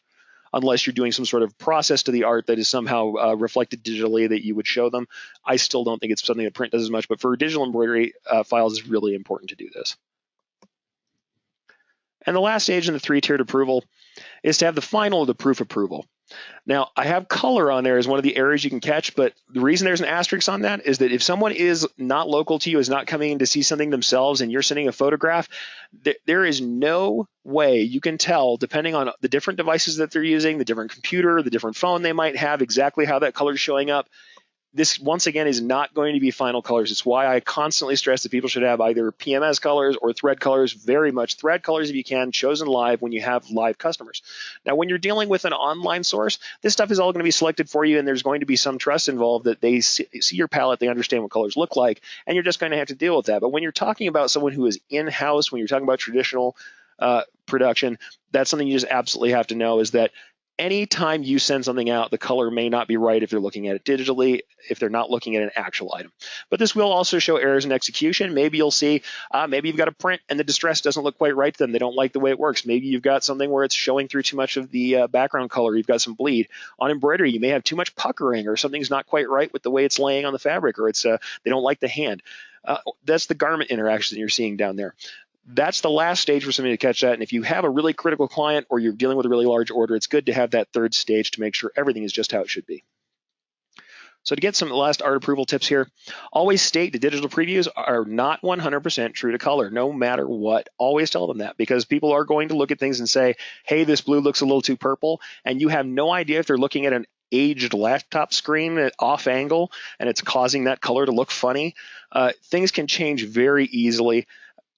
unless you're doing some sort of process to the art that is somehow reflected digitally that you would show them. I still don't think it's something that print does as much, but for digital embroidery files, it's really important to do this. And the last stage in the three-tiered approval is to have the final of the proof approval. Now, I have color on there as one of the areas you can catch, but the reason there's an asterisk on that is that if someone is not local to you, is not coming in to see something themselves, and you're sending a photograph, there is no way you can tell, depending on the different devices that they're using, the different computer, the different phone they might have, exactly how that color is showing up. This, once again, is not going to be final colors. It's why I constantly stress that people should have either PMS colors or thread colors, very much thread colors if you can, chosen live when you have live customers. Now, when you're dealing with an online source, this stuff is all going to be selected for you, and there's going to be some trust involved that they see your palette, they understand what colors look like, and you're just going to have to deal with that. But when you're talking about someone who is in-house, when you're talking about traditional production, that's something you just absolutely have to know, is that anytime you send something out, the color may not be right if they're looking at it digitally, if they're not looking at an actual item. But this will also show errors in execution. Maybe you'll see, maybe you've got a print and the distress doesn't look quite right to them. They don't like the way it works. Maybe you've got something where it's showing through too much of the background color. You've got some bleed. On embroidery, you may have too much puckering, or something's not quite right with the way it's laying on the fabric, or it's they don't like the hand. That's the garment interaction that you're seeing down there. That's the last stage for somebody to catch that. And if you have a really critical client or you're dealing with a really large order, it's good to have that third stage to make sure everything is just how it should be. So to get some last art approval tips here, always state the digital previews are not 100% true to color, no matter what. Always tell them that, because people are going to look at things and say, hey, this blue looks a little too purple, and you have no idea if they're looking at an aged laptop screen at off angle and it's causing that color to look funny. Things can change very easily.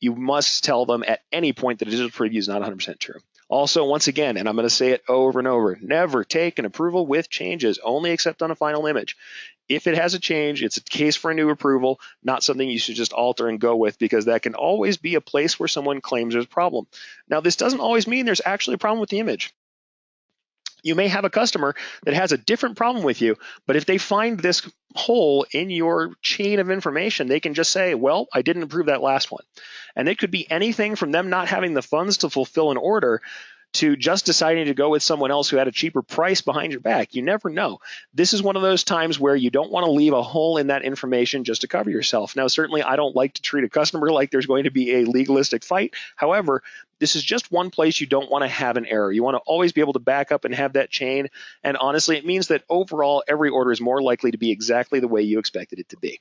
You must tell them at any point that a digital preview is not 100% true. Also, once again, and I'm going to say it over and over, never take an approval with changes, only accept on a final image. If it has a change, it's a case for a new approval, not something you should just alter and go with, because that can always be a place where someone claims there's a problem. Now, this doesn't always mean there's actually a problem with the image. You may have a customer that has a different problem with you, but if they find this hole in your chain of information, they can just say, well, I didn't approve that last one. And it could be anything from them not having the funds to fulfill an order to just deciding to go with someone else who had a cheaper price behind your back. You never know. This is one of those times where you don't want to leave a hole in that information just to cover yourself. Now, certainly I don't like to treat a customer like there's going to be a legalistic fight. However, this is just one place you don't want to have an error. You want to always be able to back up and have that chain. And honestly, it means that overall, every order is more likely to be exactly the way you expected it to be.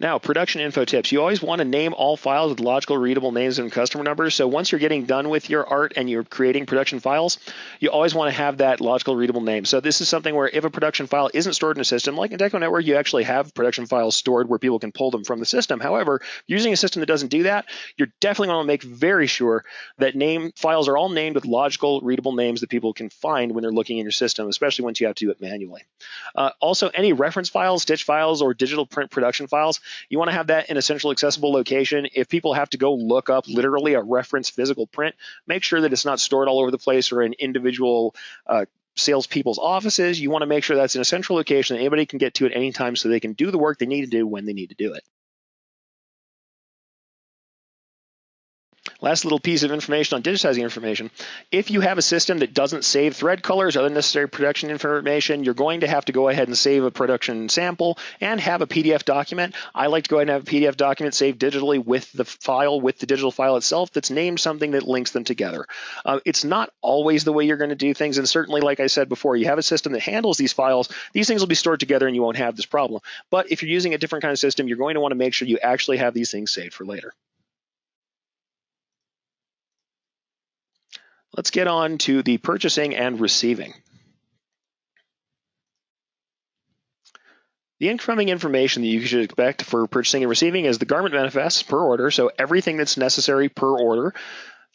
Now, production info tips. You always want to name all files with logical, readable names and customer numbers. So once you're getting done with your art and you're creating production files, you always want to have that logical, readable name. So this is something where if a production file isn't stored in a system, like in Deco Network, you actually have production files stored where people can pull them from the system. However, using a system that doesn't do that, you're definitely going to make very sure that files are all named with logical, readable names that people can find when they're looking in your system, especially once you have to do it manually. Also, any reference files, stitch files, or digital print production files, you want to have that in a central accessible location. If people have to go look up literally a reference physical print, make sure that it's not stored all over the place or in individual salespeople's offices. You want to make sure that's in a central location that anybody can get to at any time so they can do the work they need to do when they need to do it. Last little piece of information on digitizing information. If you have a system that doesn't save thread colors, other necessary production information, you're going to have to go ahead and save a production sample and have a PDF document. I like to go ahead and have a PDF document saved digitally with the file, with the digital file itself that's named something that links them together. It's not always the way you're going to do things, and certainly, like I said before, you have a system that handles these files, these things will be stored together and you won't have this problem. But if you're using a different kind of system, you're going to want to make sure you actually have these things saved for later. Let's get on to the purchasing and receiving. The incoming information that you should expect for purchasing and receiving is the garment manifests per order, so everything that's necessary per order,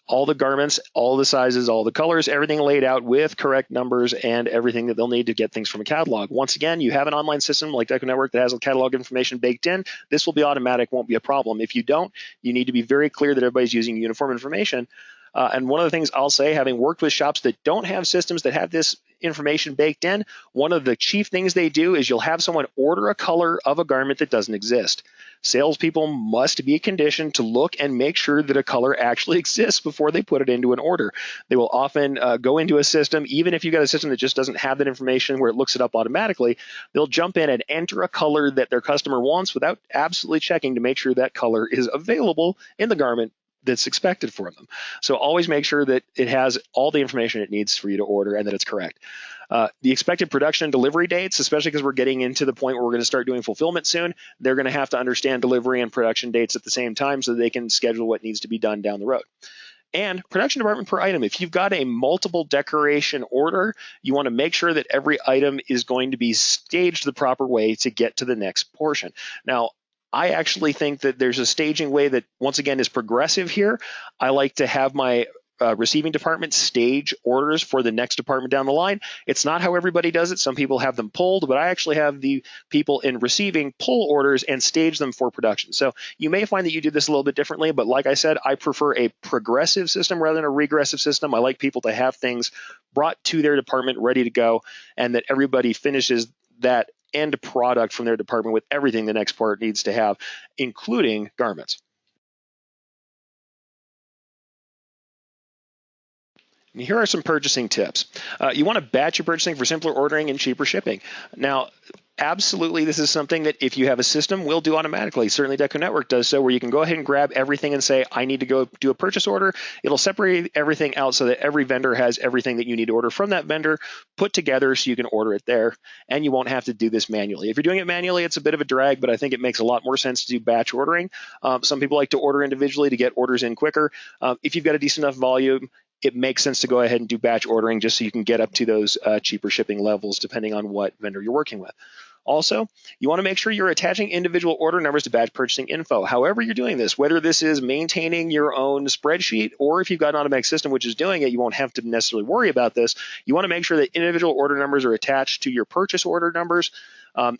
all the garments, all the sizes, all the colors, everything laid out with correct numbers and everything that they'll need to get things from a catalog. Once again, you have an online system like Deco Network that has a catalog information baked in. This will be automatic, won't be a problem. If you don't, you need to be very clear that everybody's using uniform information. And one of the things I'll say, having worked with shops that don't have systems that have this information baked in, one of the chief things they do is you'll have someone order a color of a garment that doesn't exist. Salespeople must be conditioned to look and make sure that a color actually exists before they put it into an order. They will often go into a system, even if you've got a system that just doesn't have that information where it looks it up automatically, they'll jump in and enter a color that their customer wants without absolutely checking to make sure that color is available in the garment that's expected for them. So always make sure that it has all the information it needs for you to order and that it's correct. The expected production and delivery dates, especially because we're getting into the point where we're going to start doing fulfillment soon, they're going to have to understand delivery and production dates at the same time so they can schedule what needs to be done down the road. And production department per item. If you've got a multiple decoration order, you want to make sure that every item is going to be staged the proper way to get to the next portion. Now, I actually think that there's a staging way that, once again, is progressive here. I like to have my receiving department stage orders for the next department down the line. It's not how everybody does it. Some people have them pulled, but I actually have the people in receiving pull orders and stage them for production. So you may find that you do this a little bit differently, but like I said, I prefer a progressive system rather than a regressive system. I like people to have things brought to their department ready to go, and that everybody finishes that end product from their department with everything the next part needs to have, including garments. And here are some purchasing tips. You want to batch your purchasing for simpler ordering and cheaper shipping. Now, absolutely, this is something that if you have a system, will do automatically. Certainly Deco Network does so, where you can go ahead and grab everything and say, I need to go do a purchase order. It'll separate everything out so that every vendor has everything that you need to order from that vendor put together so you can order it there, and you won't have to do this manually. If you're doing it manually, it's a bit of a drag, but I think it makes a lot more sense to do batch ordering. Some people like to order individually to get orders in quicker. If you've got a decent enough volume, it makes sense to go ahead and do batch ordering just so you can get up to those cheaper shipping levels depending on what vendor you're working with. Also, you want to make sure you're attaching individual order numbers to batch purchasing info. However you're doing this, whether this is maintaining your own spreadsheet or if you've got an automatic system which is doing it, you won't have to necessarily worry about this. You want to make sure that individual order numbers are attached to your purchase order numbers,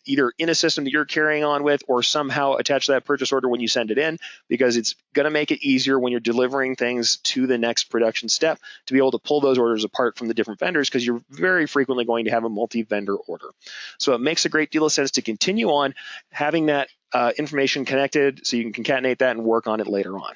either in a system that you're carrying on with or somehow attach that purchase order when you send it in, because it's going to make it easier when you're delivering things to the next production step to be able to pull those orders apart from the different vendors, because you're very frequently going to have a multi-vendor order. So it makes a great deal of sense to continue on having that information connected so you can concatenate that and work on it later on.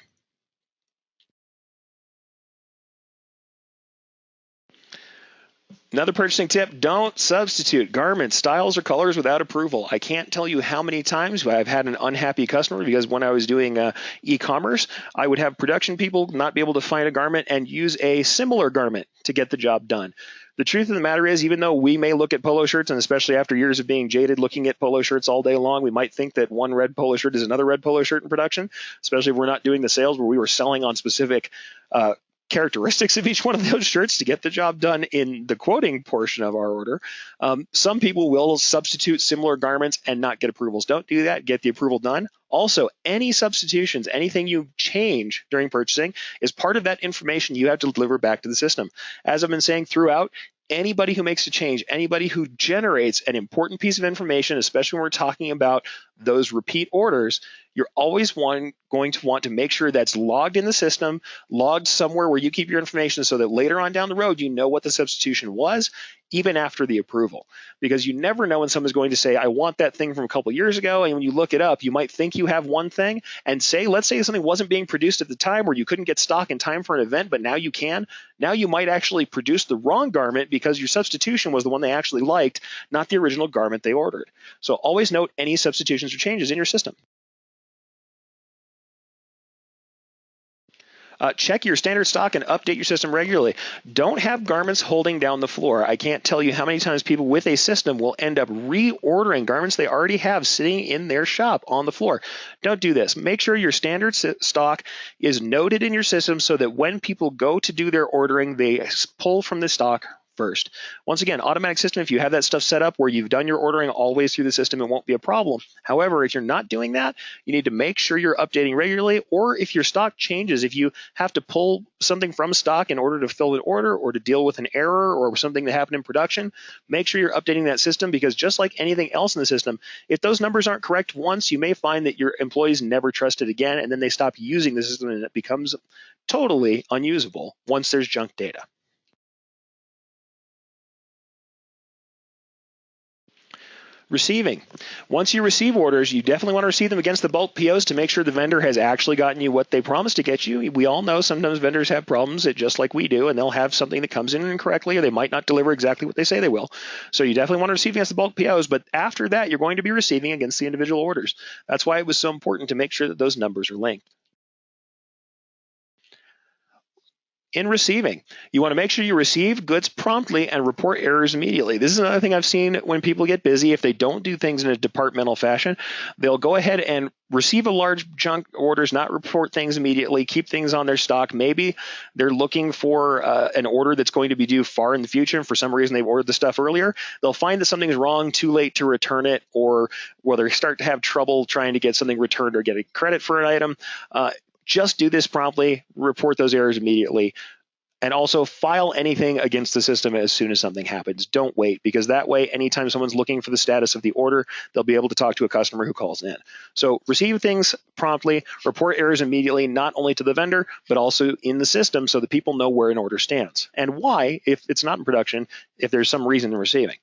Another purchasing tip, don't substitute garments, styles, or colors without approval. I can't tell you how many times I've had an unhappy customer because when I was doing e-commerce, I would have production people not be able to find a garment and use a similar garment to get the job done. The truth of the matter is, even though we may look at polo shirts, and especially after years of being jaded looking at polo shirts all day long, we might think that one red polo shirt is another red polo shirt in production, especially if we're not doing the sales where we were selling on specific characteristics of each one of those shirts to get the job done in the quoting portion of our order. Some people will substitute similar garments and not get approvals. Don't do that. Get the approval done. Also, any substitutions, anything you change during purchasing is part of that information you have to deliver back to the system. As I've been saying throughout, anybody who makes a change, anybody who generates an important piece of information, especially when we're talking about those repeat orders, you're always going to want to make sure that's logged in the system, logged somewhere where you keep your information so that later on down the road, you know what the substitution was, even after the approval. Because you never know when someone's going to say, I want that thing from a couple years ago. And when you look it up, you might think you have one thing and say, let's say something wasn't being produced at the time or you couldn't get stock in time for an event, but now you can. Now you might actually produce the wrong garment because your substitution was the one they actually liked, not the original garment they ordered. So always note any substitutions or changes in your system. Check your standard stock and update your system regularly. Don't have garments holding down the floor. I can't tell you how many times people with a system will end up reordering garments they already have sitting in their shop on the floor. Don't do this. Make sure your standard stock is noted in your system so that when people go to do their ordering, they pull from the stock first. Once again, automatic system, if you have that stuff set up where you've done your ordering always through the system, it won't be a problem. However, if you're not doing that, you need to make sure you're updating regularly, or if your stock changes, if you have to pull something from stock in order to fill an order or to deal with an error or something that happened in production, make sure you're updating that system, because just like anything else in the system, if those numbers aren't correct once, you may find that your employees never trust it again, and then they stop using the system and it becomes totally unusable once there's junk data. Receiving. Once you receive orders, you definitely want to receive them against the bulk POs to make sure the vendor has actually gotten you what they promised to get you. We all know sometimes vendors have problems, just like we do, and they'll have something that comes in incorrectly, or they might not deliver exactly what they say they will. So you definitely want to receive against the bulk POs, but after that, you're going to be receiving against the individual orders. That's why it was so important to make sure that those numbers are linked. In receiving, you want to make sure you receive goods promptly and report errors immediately. This is another thing I've seen when people get busy. If they don't do things in a departmental fashion, they'll go ahead and receive a large chunk orders, not report things immediately, keep things on their stock. Maybe they're looking for an order that's going to be due far in the future, and for some reason they've ordered the stuff earlier. They'll find that something's wrong, too late to return it, or they start to have trouble trying to get something returned or getting credit for an item. Just do this promptly, report those errors immediately, and also file anything against the system as soon as something happens. Don't wait, because that way, anytime someone's looking for the status of the order, they'll be able to talk to a customer who calls in. So receive things promptly, report errors immediately, not only to the vendor, but also in the system so that people know where an order stands and why, if it's not in production, if there's some reason in receiving.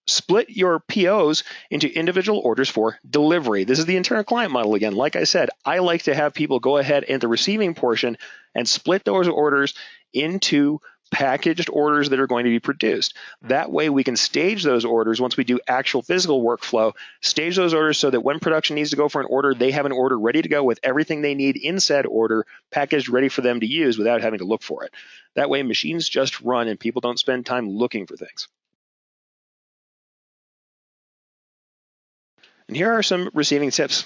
Split your POs into individual orders for delivery. This is the internal client model again. Like I said, I like to have people go ahead in the receiving portion and split those orders into packaged orders that are going to be produced. That way we can stage those orders once we do actual physical workflow, stage those orders so that when production needs to go for an order, they have an order ready to go with everything they need in said order, packaged, ready for them to use without having to look for it. That way machines just run and people don't spend time looking for things. And here are some receiving tips.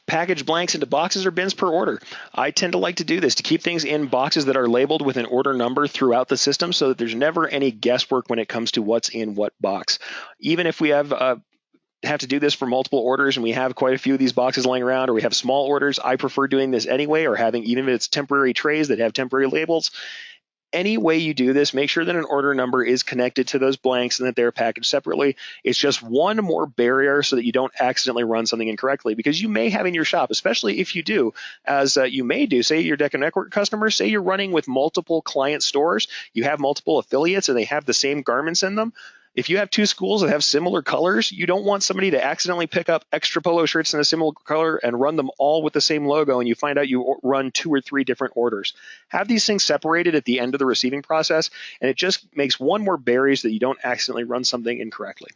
Package blanks into boxes or bins per order. I tend to like to do this to keep things in boxes that are labeled with an order number throughout the system so that there's never any guesswork when it comes to what's in what box. Even if we have to do this for multiple orders and we have quite a few of these boxes laying around, or we have small orders, I prefer doing this anyway, or having, even if it's temporary trays that have temporary labels. Any way you do this, make sure that an order number is connected to those blanks and that they're packaged separately. It's just one more barrier so that you don't accidentally run something incorrectly, because you may have in your shop, especially if you do, as you may do, say your Deco Network customers, say you're running with multiple client stores, you have multiple affiliates and they have the same garments in them. If you have two schools that have similar colors, you don't want somebody to accidentally pick up extra polo shirts in a similar color and run them all with the same logo, and you find out you run 2 or 3 different orders. Have these things separated at the end of the receiving process, and it just makes one more barrier so that you don't accidentally run something incorrectly.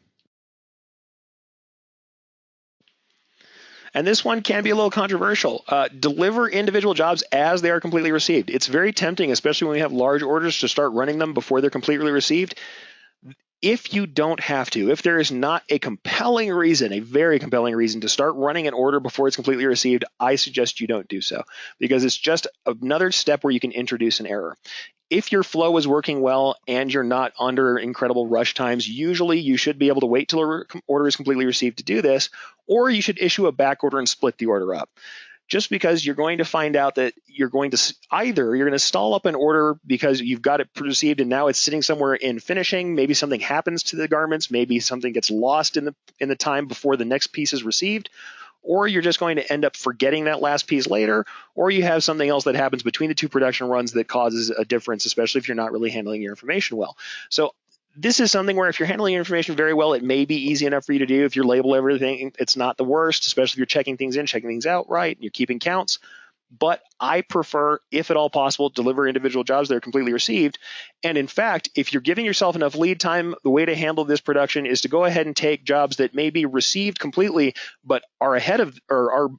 And this one can be a little controversial. Deliver individual jobs as they are completely received. It's very tempting, especially when we have large orders, to start running them before they're completely received. If you don't have to, if there is not a compelling reason, a very compelling reason to start running an order before it's completely received, I suggest you don't do so, because it's just another step where you can introduce an error. If your flow is working well and you're not under incredible rush times, usually you should be able to wait till the order is completely received to do this, or you should issue a back order and split the order up. Just because you're going to find out that you're going to either you're going to stall up an order because you've got it received and now it's sitting somewhere in finishing, maybe something happens to the garments, maybe something gets lost in the time before the next piece is received, or you're just going to end up forgetting that last piece later, or you have something else that happens between the two production runs that causes a difference, especially if you're not really handling your information well. So this is something where if you're handling your information very well, it may be easy enough for you to do. If you label everything, it's not the worst, especially if you're checking things in, checking things out right, and you're keeping counts. But I prefer, if at all possible, deliver individual jobs that are completely received. And in fact, if you're giving yourself enough lead time, the way to handle this production is to go ahead and take jobs that may be received completely, but are ahead of or are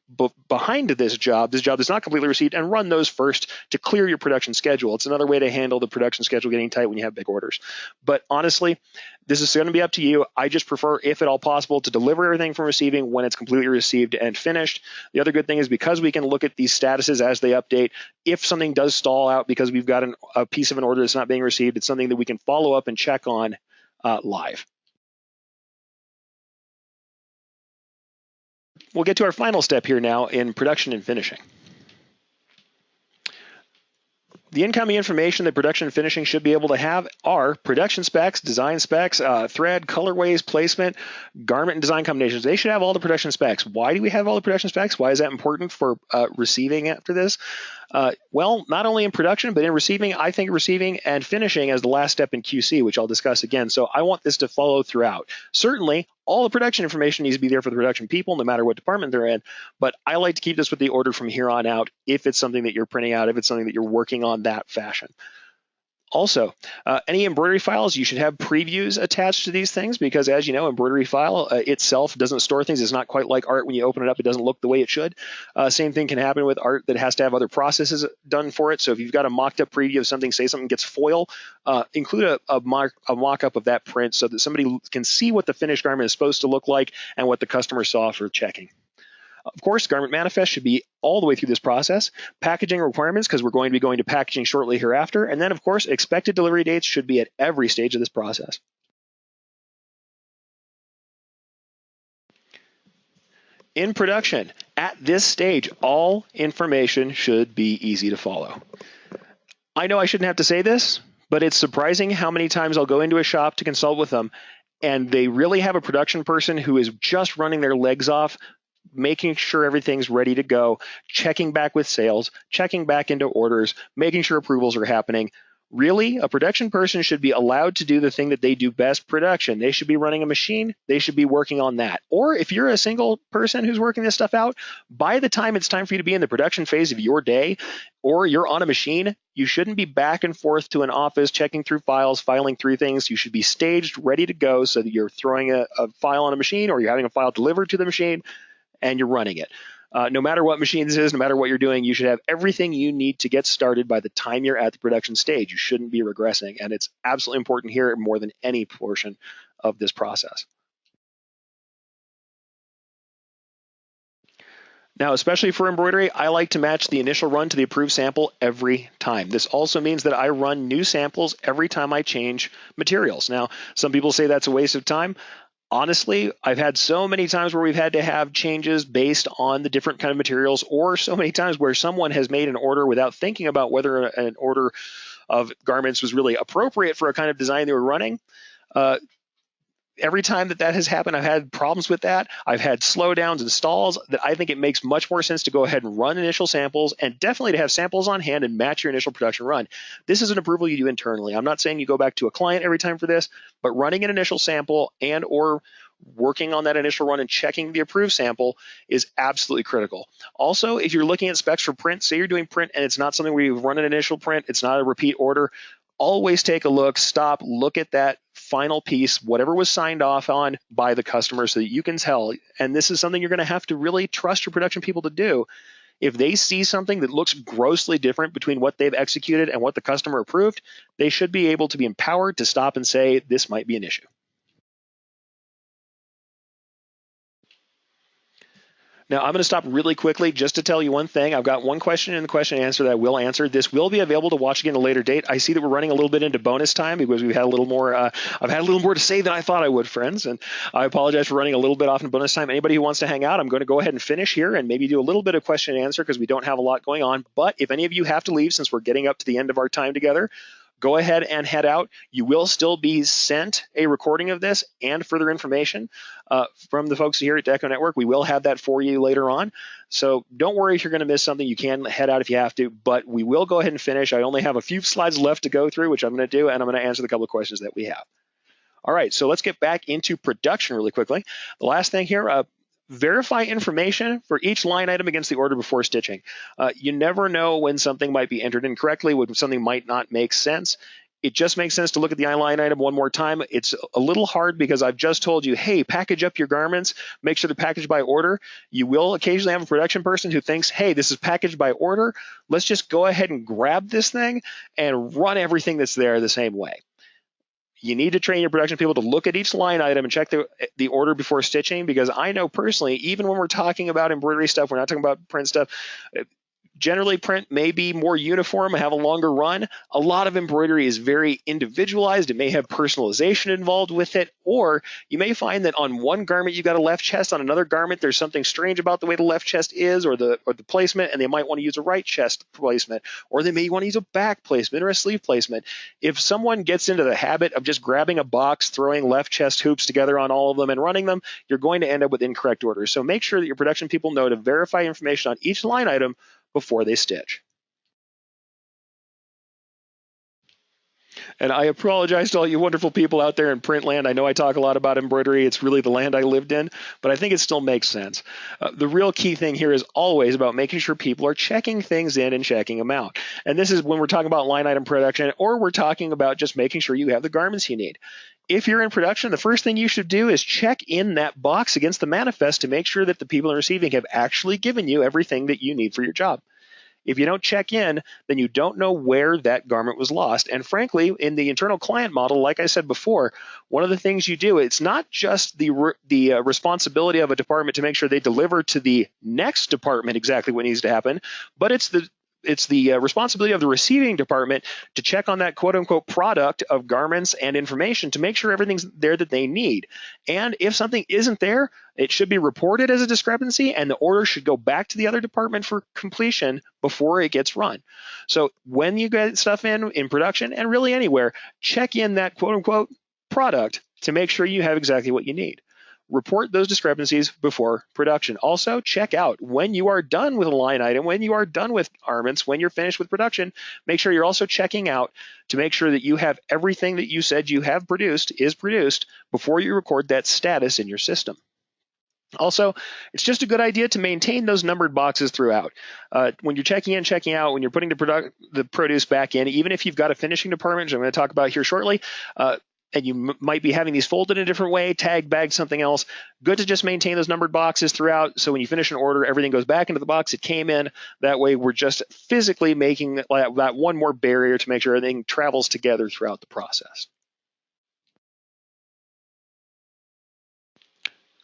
behind this job that's not completely received, and run those first to clear your production schedule. It's another way to handle the production schedule getting tight when you have big orders. But honestly, this is going to be up to you. I just prefer, if at all possible, to deliver everything from receiving when it's completely received and finished. The other good thing is, because we can look at these statuses as they update, if something does stall out because we've got a piece of an order that's not being received, it's something that we can follow up and check on live. We'll get to our final step here now in production and finishing. The incoming information that production and finishing should be able to have are production specs, design specs, thread, colorways, placement, garment and design combinations. They should have all the production specs. Why do we have all the production specs? Why is that important for receiving after this? Well, not only in production, but in receiving. I think receiving and finishing as the last step in QC, which I'll discuss again. So I want this to follow throughout. Certainly, all the production information needs to be there for the production people, no matter what department they're in. But I like to keep this with the order from here on out if it's something that you're printing out, if it's something that you're working on that fashion. Also, any embroidery files, you should have previews attached to these things, because, as you know, embroidery file itself doesn't store things. It's not quite like art. When you open it up, it doesn't look the way it should. Same thing can happen with art that has to have other processes done for it. So if you've got a mocked up preview of something, say something gets foil, include a mock-up of that print so that somebody can see what the finished garment is supposed to look like and what the customer saw for checking. Of course, garment manifest should be all the way through this process. Packaging requirements, because we're going to be going to packaging shortly hereafter. And then, of course, expected delivery dates should be at every stage of this process. In production, at this stage, all information should be easy to follow. I know I shouldn't have to say this, but it's surprising how many times I'll go into a shop to consult with them, and they really have a production person who is just running their legs off, making sure everything's ready to go, checking back with sales, checking back into orders, making sure approvals are happening. Really, a production person should be allowed to do the thing that they do best, production. They should be running a machine. They should be working on that. Or if you're a single person who's working this stuff out, by the time it's time for you to be in the production phase of your day, or you're on a machine, you shouldn't be back and forth to an office, checking through files, filing through things. You should be staged, ready to go, so that you're throwing a file on a machine, or you're having a file delivered to the machine, and you're running it. No matter what machine this is, no matter what you're doing, you should have everything you need to get started by the time you're at the production stage. You shouldn't be regressing, and it's absolutely important here more than any portion of this process. Now, especially for embroidery, I like to match the initial run to the approved sample every time. This also means that I run new samples every time I change materials. Now, some people say that's a waste of time. Honestly, I've had so many times where we've had to have changes based on the different kind of materials, or so many times where someone has made an order without thinking about whether an order of garments was really appropriate for a kind of design they were running. Every time that has happened, I've had problems with that. I've had slowdowns and stalls that I think it makes much more sense to go ahead and run initial samples, and definitely to have samples on hand and match your initial production run. This is an approval you do internally. I'm not saying you go back to a client every time for this, but running an initial sample and or working on that initial run and checking the approved sample is absolutely critical. Also, if you're looking at specs for print, say you're doing print and it's not something where you've run an initial print, it's not a repeat order, always take a look, stop, look at that final piece, whatever was signed off on by the customer, so that you can tell. And this is something you're going to have to really trust your production people to do. If they see something that looks grossly different between what they've executed and what the customer approved, they should be able to be empowered to stop and say, this might be an issue. Now, I'm going to stop really quickly just to tell you one thing. I've got one question in the question and answer that I will answer. This will be available to watch again at a later date. I see that we're running a little bit into bonus time because we've had a little more. I've had a little more to say than I thought I would, friends, and I apologize for running a little bit off in bonus time. Anybody who wants to hang out, I'm going to go ahead and finish here and maybe do a little bit of question and answer because we don't have a lot going on. But if any of you have to leave, since we're getting up to the end of our time together, go ahead and head out. You will still be sent a recording of this and further information from the folks here at Deco Network. We will have that for you later on. So don't worry if you're going to miss something. You can head out if you have to, but we will go ahead and finish. I only have a few slides left to go through, which I'm going to do, and I'm going to answer the couple of questions that we have. All right, so let's get back into production really quickly. The last thing here, verify information for each line item against the order before stitching. You never know when something might be entered incorrectly, when something might not make sense. It just makes sense to look at the line item one more time. It's a little hard because I've just told you, hey, package up your garments, make sure they're packaged by order. You will occasionally have a production person who thinks, hey, this is packaged by order. Let's just go ahead and grab this thing and run everything that's there the same way. You need to train your production people to look at each line item and check the order before stitching, because I know personally, even when we're talking about embroidery stuff, we're not talking about print stuff. Generally, print may be more uniform, have a longer run. A lot of embroidery is very individualized. It may have personalization involved with it, or you may find that on one garment you've got a left chest, on another garment there's something strange about the way the left chest is, or the placement, and they might want to use a right chest placement, or they may want to use a back placement or a sleeve placement. If someone gets into the habit of just grabbing a box, throwing left chest hoops together on all of them and running them, you're going to end up with incorrect orders. So make sure that your production people know to verify information on each line item before they stitch. And I apologize to all you wonderful people out there in print land. I know I talk a lot about embroidery. It's really the land I lived in, but I think it still makes sense. The real key thing here is always about making sure people are checking things in and checking them out. And this is when we're talking about line item production, or we're talking about just making sure you have the garments you need. If you're in production, the first thing you should do is check in that box against the manifest to make sure that the people receiving have actually given you everything that you need for your job. If you don't check in, then you don't know where that garment was lost. And frankly, in the internal client model, like I said before, one of the things you do, it's not just the responsibility of a department to make sure they deliver to the next department exactly what needs to happen, but it's the responsibility of the receiving department to check on that quote-unquote product of garments and information to make sure everything's there that they need. And if something isn't there, it should be reported as a discrepancy, and the order should go back to the other department for completion before it gets run. So when you get stuff in production, and really anywhere, check in that quote-unquote product to make sure you have exactly what you need. Report those discrepancies before production. Also, check out when you are done with a line item, when you are done with garments, when you're finished with production, make sure you're also checking out to make sure that you have everything that you said you have produced is produced before you record that status in your system. Also, it's just a good idea to maintain those numbered boxes throughout. When you're checking in, checking out, when you're putting the produce back in, even if you've got a finishing department, which I'm going to talk about here shortly, and you might be having these folded in a different way, tag, bagged, something else, good to just maintain those numbered boxes throughout. So when you finish an order, everything goes back into the box it came in. That way, we're just physically making that one more barrier to make sure everything travels together throughout the process.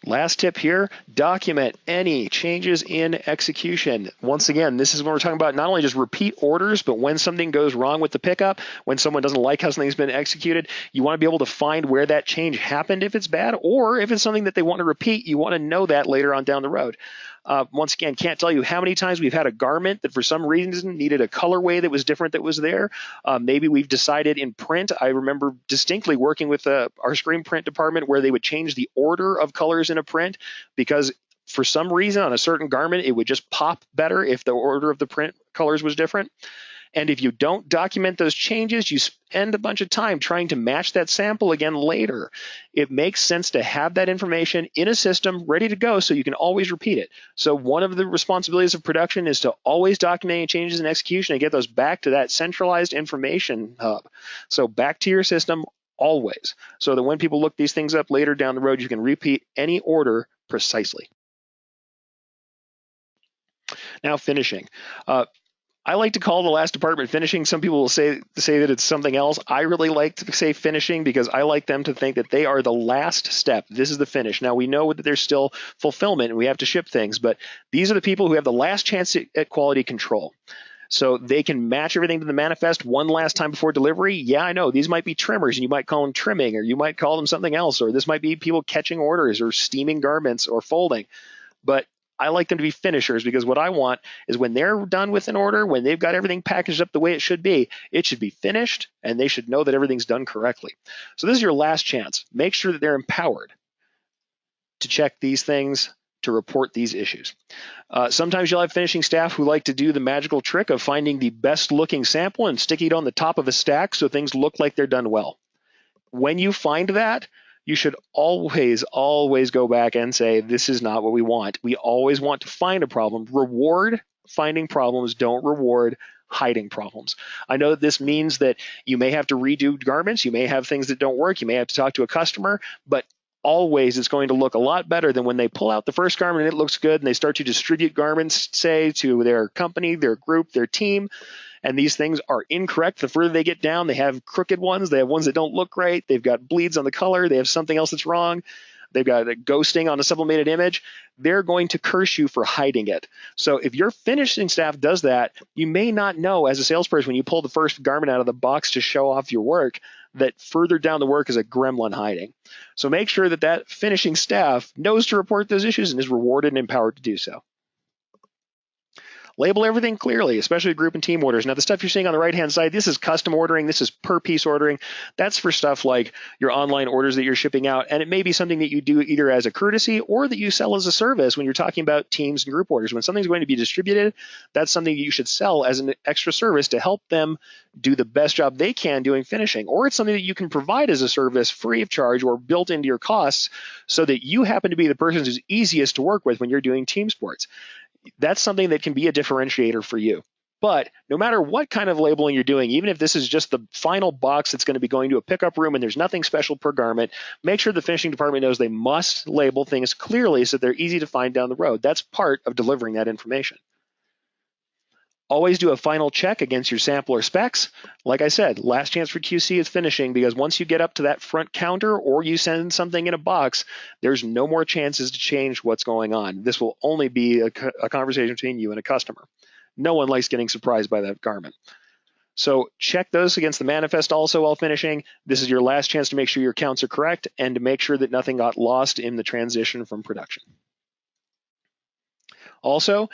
Last tip here, document any changes in execution. Once again, this is when we're talking about not only just repeat orders, but when something goes wrong with the pickup, when someone doesn't like how something's been executed, you want to be able to find where that change happened if it's bad, or if it's something that they want to repeat, you want to know that later on down the road. Once again, can't tell you how many times we've had a garment that for some reason needed a colorway that was different that was there. Maybe we've decided in print. I remember distinctly working with our screen print department where they would change the order of colors in a print because for some reason on a certain garment, it would just pop better if the order of the print colors was different. And if you don't document those changes, you spend a bunch of time trying to match that sample again later. It makes sense to have that information in a system ready to go so you can always repeat it. So one of the responsibilities of production is to always document any changes in execution and get those back to that centralized information hub. So back to your system always, so that when people look these things up later down the road, you can repeat any order precisely. Now, finishing. I like to call the last department finishing. Some people will say that it's something else. I really like to say finishing because I like them to think that they are the last step. This is the finish. Now, we know that there's still fulfillment and we have to ship things, but these are the people who have the last chance at quality control. So they can match everything to the manifest one last time before delivery. Yeah, I know. These might be trimmers, and you might call them trimming, or you might call them something else, or this might be people catching orders or steaming garments or folding. But I like them to be finishers because what I want is when they're done with an order, when they've got everything packaged up the way it should be finished, and they should know that everything's done correctly. So this is your last chance. Make sure that they're empowered to check these things, to report these issues. Sometimes you'll have finishing staff who like to do the magical trick of finding the best looking sample and sticking it on the top of a stack so things look like they're done well. When you find that, you should always go back and say, this is not what we want. We always want to find a problem. Reward finding problems, don't reward hiding problems. I know that this means that you may have to redo garments, you may have things that don't work, you may have to talk to a customer, but always it's going to look a lot better than when they pull out the first garment and it looks good and they start to distribute garments, say, to their company, their group, their team, and these things are incorrect. The further they get down, they have crooked ones. They have ones that don't look right. They've got bleeds on the color. They have something else that's wrong. They've got a ghosting on a sublimated image. They're going to curse you for hiding it. So if your finishing staff does that, you may not know as a salesperson when you pull the first garment out of the box to show off your work that further down the work is a gremlin hiding. So make sure that that finishing staff knows to report those issues and is rewarded and empowered to do so. Label everything clearly, especially group and team orders. Now, the stuff you're seeing on the right-hand side, this is custom ordering. This is per-piece ordering. That's for stuff like your online orders that you're shipping out, and it may be something that you do either as a courtesy or that you sell as a service when you're talking about teams and group orders. When something's going to be distributed, that's something that you should sell as an extra service to help them do the best job they can doing finishing. Or it's something that you can provide as a service free of charge or built into your costs so that you happen to be the person who's easiest to work with when you're doing team sports. That's something that can be a differentiator for you. But no matter what kind of labeling you're doing, even if this is just the final box that's going to be going to a pickup room and there's nothing special per garment, make sure the finishing department knows they must label things clearly so they're easy to find down the road. That's part of delivering that information. Always do a final check against your sample or specs. Like I said, last chance for QC is finishing because once you get up to that front counter or you send something in a box, there's no more chances to change what's going on. This will only be a conversation between you and a customer. No one likes getting surprised by that garment. So check those against the manifest also while finishing. This is your last chance to make sure your counts are correct and to make sure that nothing got lost in the transition from production. Also,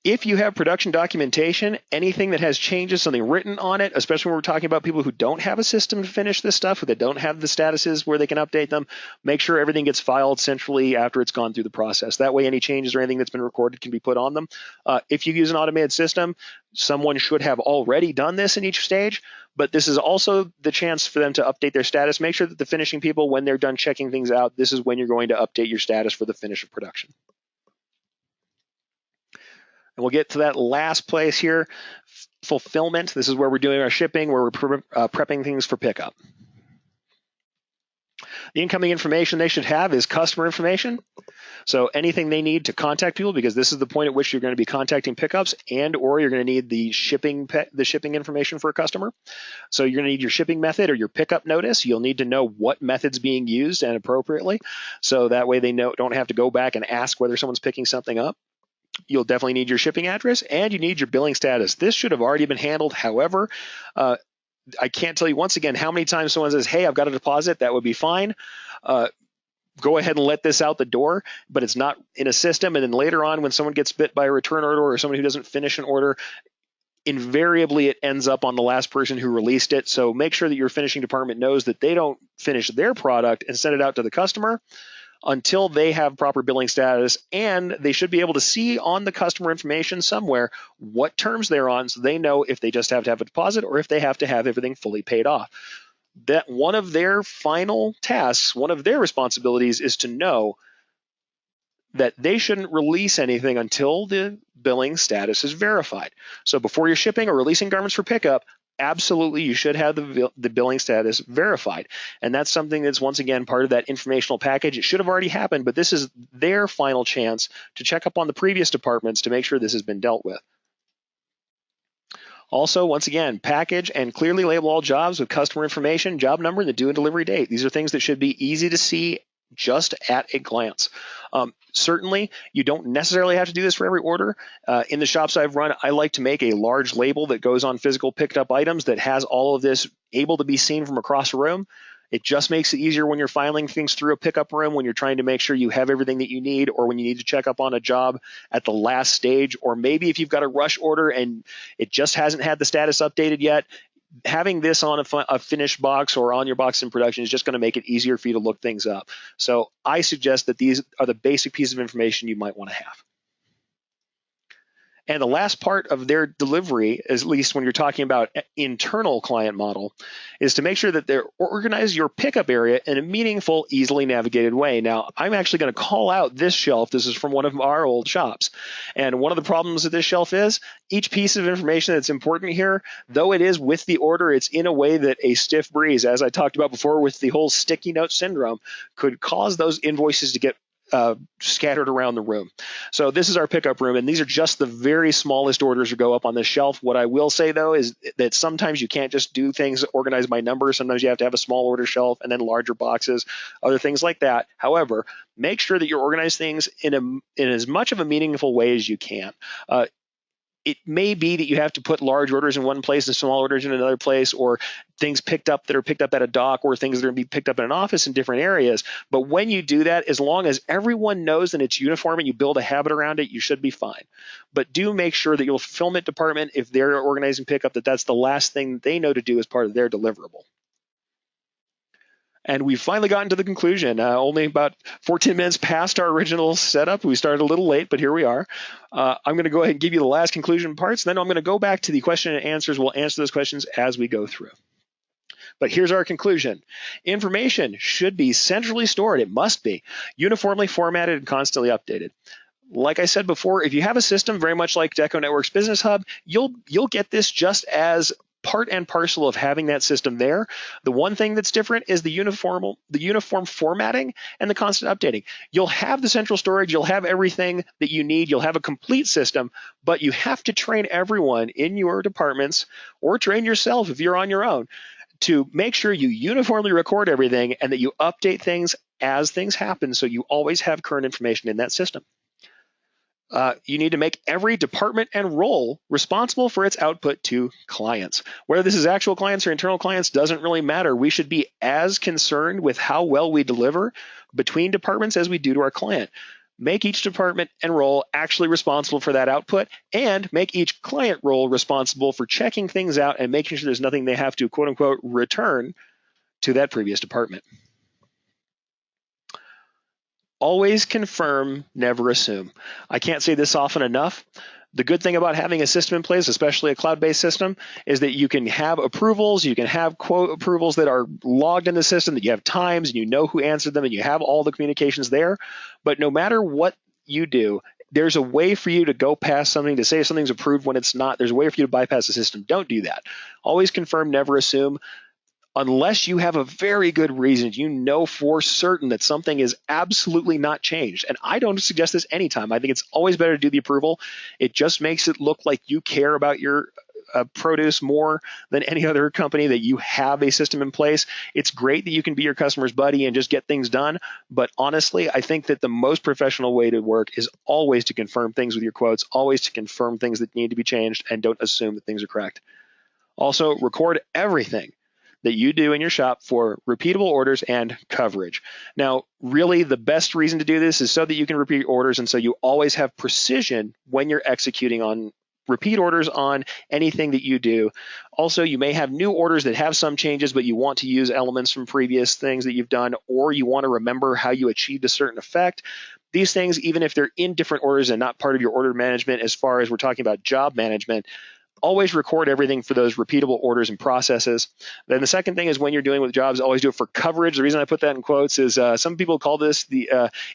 if you have production documentation, anything that has changes, something written on it, especially when we're talking about people who don't have a system to finish this stuff, that don't have the statuses where they can update them, make sure everything gets filed centrally after it's gone through the process. That way, any changes or anything that's been recorded can be put on them. If you use an automated system, someone should have already done this in each stage, but this is also the chance for them to update their status. Make sure that the finishing people, when they're done checking things out, this is when you're going to update your status for the finish of production. And we'll get to that last place here, fulfillment. This is where we're doing our shipping, where we're prepping things for pickup. The incoming information they should have is customer information. So anything they need to contact people, because this is the point at which you're going to be contacting pickups and or you're going to need the shipping information for a customer. So you're going to need your shipping method or your pickup notice. You'll need to know what method's being used and appropriately. So that way they don't have to go back and ask whether someone's picking something up. You'll definitely need your shipping address and you need your billing status. This should have already been handled. However, I can't tell you once again how many times someone says, hey, I've got a deposit. That would be fine. Go ahead and let this out the door, but it's not in a system. And then later on, when someone gets bit by a return order or someone who doesn't finish an order, invariably it ends up on the last person who released it. So make sure that your finishing department knows that they don't finish their product and send it out to the customer until they have proper billing status, and they should be able to see on the customer information somewhere what terms they're on, so they know if they just have to have a deposit or if they have to have everything fully paid off. That one of their final tasks, one of their responsibilities, is to know that they shouldn't release anything until the billing status is verified. So before you're shipping or releasing garments for pickup, absolutely you should have the billing status verified. And that's something that's, once again, part of that informational package. It should have already happened, but this is their final chance to check up on the previous departments to make sure this has been dealt with. Also, once again, package and clearly label all jobs with customer information, job number, and the due and delivery date. These are things that should be easy to see just at a glance. Certainly, you don't necessarily have to do this for every order. In the shops I've run, I like to make a large label that goes on physical picked up items that has all of this able to be seen from across the room. It just makes it easier when you're filing things through a pickup room, when you're trying to make sure you have everything that you need, or when you need to check up on a job at the last stage, or maybe if you've got a rush order and it just hasn't had the status updated yet. Having this on a finished box or on your box in production is just going to make it easier for you to look things up. So I suggest that these are the basic pieces of information you might want to have. And the last part of their delivery, at least when you're talking about internal client model, is to make sure that they're organize your pickup area in a meaningful, easily navigated way. Now, I'm actually going to call out this shelf. This is from one of our old shops. And one of the problems with this shelf is each piece of information that's important here, though it is with the order, it's in a way that a stiff breeze, as I talked about before with the whole sticky note syndrome, could cause those invoices to get scattered around the room. So this is our pickup room, and these are just the very smallest orders that go up on this shelf. What I will say, though, is that sometimes you can't just do things organized by number. Sometimes you have to have a small order shelf and then larger boxes, other things like that. However, make sure that you organize things in as much of a meaningful way as you can. It may be that you have to put large orders in one place and small orders in another place, or things picked up that are picked up at a dock, or things that are going to be picked up in an office in different areas. But when you do that, as long as everyone knows that it's uniform and you build a habit around it, you should be fine. But do make sure that your fulfillment department, if they're organizing pickup, that's the last thing they know to do as part of their deliverable. And we've finally gotten to the conclusion. Only about 14 minutes past our original setup. We started a little late, but here we are. I'm going to go ahead and give you the last conclusion parts. Then I'm going to go back to the question and answers. We'll answer those questions as we go through. But here's our conclusion. Information should be centrally stored. It must be uniformly formatted and constantly updated. Like I said before, if you have a system very much like Deco Network's Business Hub, you'll get this just as part and parcel of having that system there. The one thing that's different is the uniform formatting and the constant updating. You'll have the central storage, you'll have everything that you need, you'll have a complete system, but you have to train everyone in your departments, or train yourself if you're on your own, to make sure you uniformly record everything and that you update things as things happen, so you always have current information in that system. You need to make every department and role responsible for its output to clients. Whether this is actual clients or internal clients doesn't really matter. We should be as concerned with how well we deliver between departments as we do to our client. Make each department and role actually responsible for that output, and make each client role responsible for checking things out and making sure there's nothing they have to, quote unquote, return to that previous department. Always confirm, never assume. I can't say this often enough. The good thing about having a system in place, especially a cloud-based system, is that you can have approvals, you can have quote approvals that are logged in the system, that you have times and you know who answered them and you have all the communications there. But no matter what you do, there's a way for you to go past something, to say if something's approved when it's not. There's a way for you to bypass the system. Don't do that. Always confirm, never assume. Unless you have a very good reason, you know for certain that something is absolutely not changed. And I don't suggest this anytime. I think it's always better to do the approval. It just makes it look like you care about your produce more than any other company, that you have a system in place. It's great that you can be your customer's buddy and just get things done. But honestly, I think that the most professional way to work is always to confirm things with your quotes, always to confirm things that need to be changed, and don't assume that things are correct. Also, record everything that you do in your shop for repeatable orders and coverage. Now, really the best reason to do this is so that you can repeat orders, and so you always have precision when you're executing on repeat orders on anything that you do. Also, you may have new orders that have some changes, but you want to use elements from previous things that you've done, or you want to remember how you achieved a certain effect. These things, even if they're in different orders and not part of your order management, as far as we're talking about job management, always record everything for those repeatable orders and processes. Then the second thing is, when you're doing with jobs, always do it for coverage. The reason I put that in quotes is some people call this in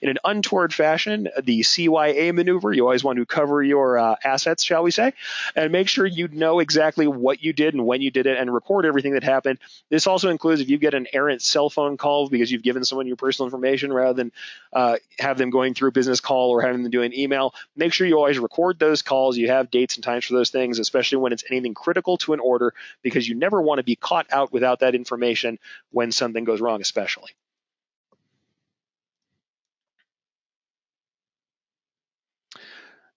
an untoward fashion, the CYA maneuver. You always want to cover your assets, shall we say, and make sure you know exactly what you did and when you did it, and record everything that happened. This also includes if you get an errant cell phone call because you've given someone your personal information rather than have them going through a business call or having them do an email. Make sure you always record those calls. You have dates and times for those things, especially when it's anything critical to an order, because you never want to be caught out without that information when something goes wrong, especially.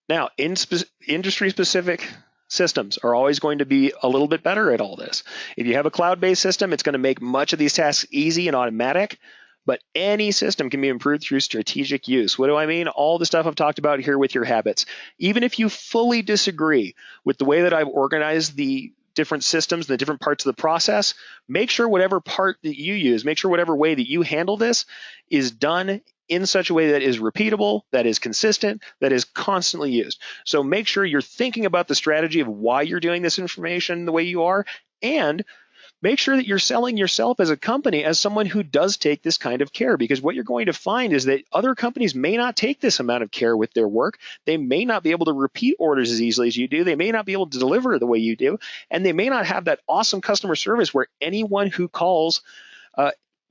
Now, industry-specific systems are always going to be a little bit better at all this. If you have a cloud-based system, it's going to make much of these tasks easy and automatic, but any system can be improved through strategic use. What do I mean? All the stuff I've talked about here with your habits. Even if you fully disagree with the way that I've organized the different systems, the different parts of the process, make sure whatever part that you use, make sure whatever way that you handle this is done in such a way that is repeatable, that is consistent, that is constantly used. So make sure you're thinking about the strategy of why you're doing this information the way you are, and make sure that you're selling yourself as a company as someone who does take this kind of care, because what you're going to find is that other companies may not take this amount of care with their work. They may not be able to repeat orders as easily as you do. They may not be able to deliver the way you do, and they may not have that awesome customer service where anyone who calls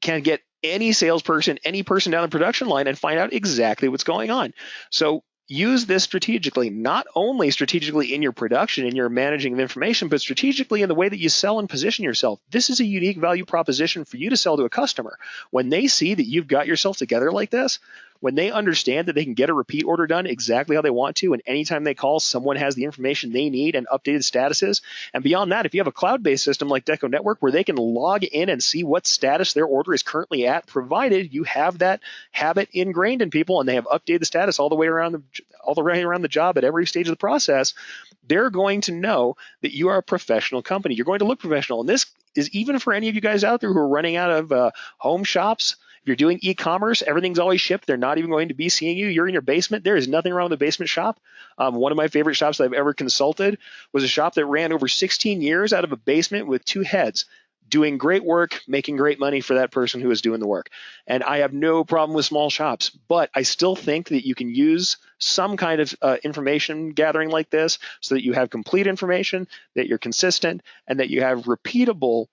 can get any salesperson, any person down the production line and find out exactly what's going on. So use this strategically, not only strategically in your production, in your managing of information, but strategically in the way that you sell and position yourself. This is a unique value proposition for you to sell to a customer. When they see that you've got yourself together like this, when they understand that they can get a repeat order done exactly how they want to, and anytime they call, someone has the information they need and updated statuses. And beyond that, if you have a cloud-based system like Deco Network where they can log in and see what status their order is currently at, provided you have that habit ingrained in people and they have updated the status all the way around the job at every stage of the process, they're going to know that you are a professional company. You're going to look professional. And this is even for any of you guys out there who are running out of home shops. If you're doing e-commerce, everything's always shipped. They're not even going to be seeing you. You're in your basement. There is nothing wrong with a basement shop. One of my favorite shops that I've ever consulted was a shop that ran over 16 years out of a basement with 2 heads, doing great work, making great money for that person who is doing the work. And I have no problem with small shops, but I still think that you can use some kind of information gathering like this so that you have complete information, that you're consistent, and that you have repeatable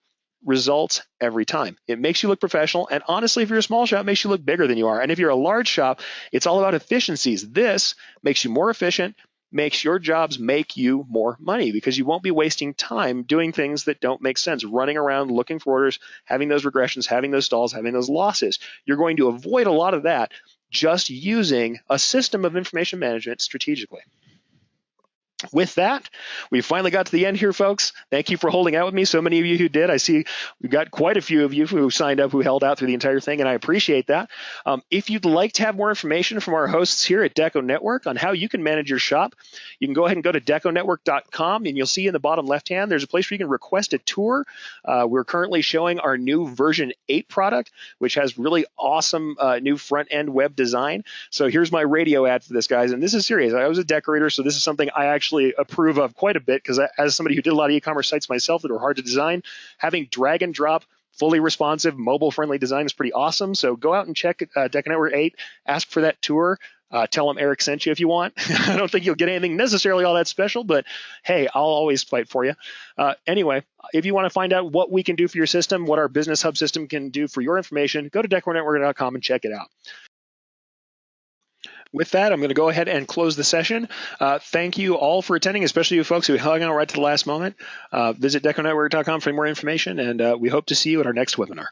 results every time. It makes you look professional. And honestly, if you're a small shop, it makes you look bigger than you are. And if you're a large shop, it's all about efficiencies. This makes you more efficient, makes your jobs make you more money, because you won't be wasting time doing things that don't make sense, running around looking for orders, having those regressions, having those stalls, having those losses. You're going to avoid a lot of that just using a system of information management strategically. With that, we finally got to the end here, folks. Thank you for holding out with me. So many of you who did. I see we've got quite a few of you who signed up, who held out through the entire thing, and I appreciate that. If you'd like to have more information from our hosts here at Deco Network on how you can manage your shop, you can go ahead and go to deconetwork.com, and you'll see in the bottom left-hand, there's a place where you can request a tour. We're currently showing our new version 8 product, which has really awesome new front-end web design. So here's my radio ad for this, guys, and this is serious. I was a decorator, so this is something I actually approve of quite a bit, because as somebody who did a lot of e-commerce sites myself that are hard to design, having drag and drop, fully responsive, mobile-friendly design is pretty awesome. So go out and check Deco Network 8, ask for that tour. Tell them Eric sent you if you want. I don't think you'll get anything necessarily all that special, but hey, I'll always fight for you. Anyway, if you want to find out what we can do for your system, what our Business Hub system can do for your information, go to deconetwork.com and check it out. With that, I'm going to go ahead and close the session. Thank you all for attending, especially you folks who hung out right to the last moment. Visit deconetwork.com for more information, and we hope to see you at our next webinar.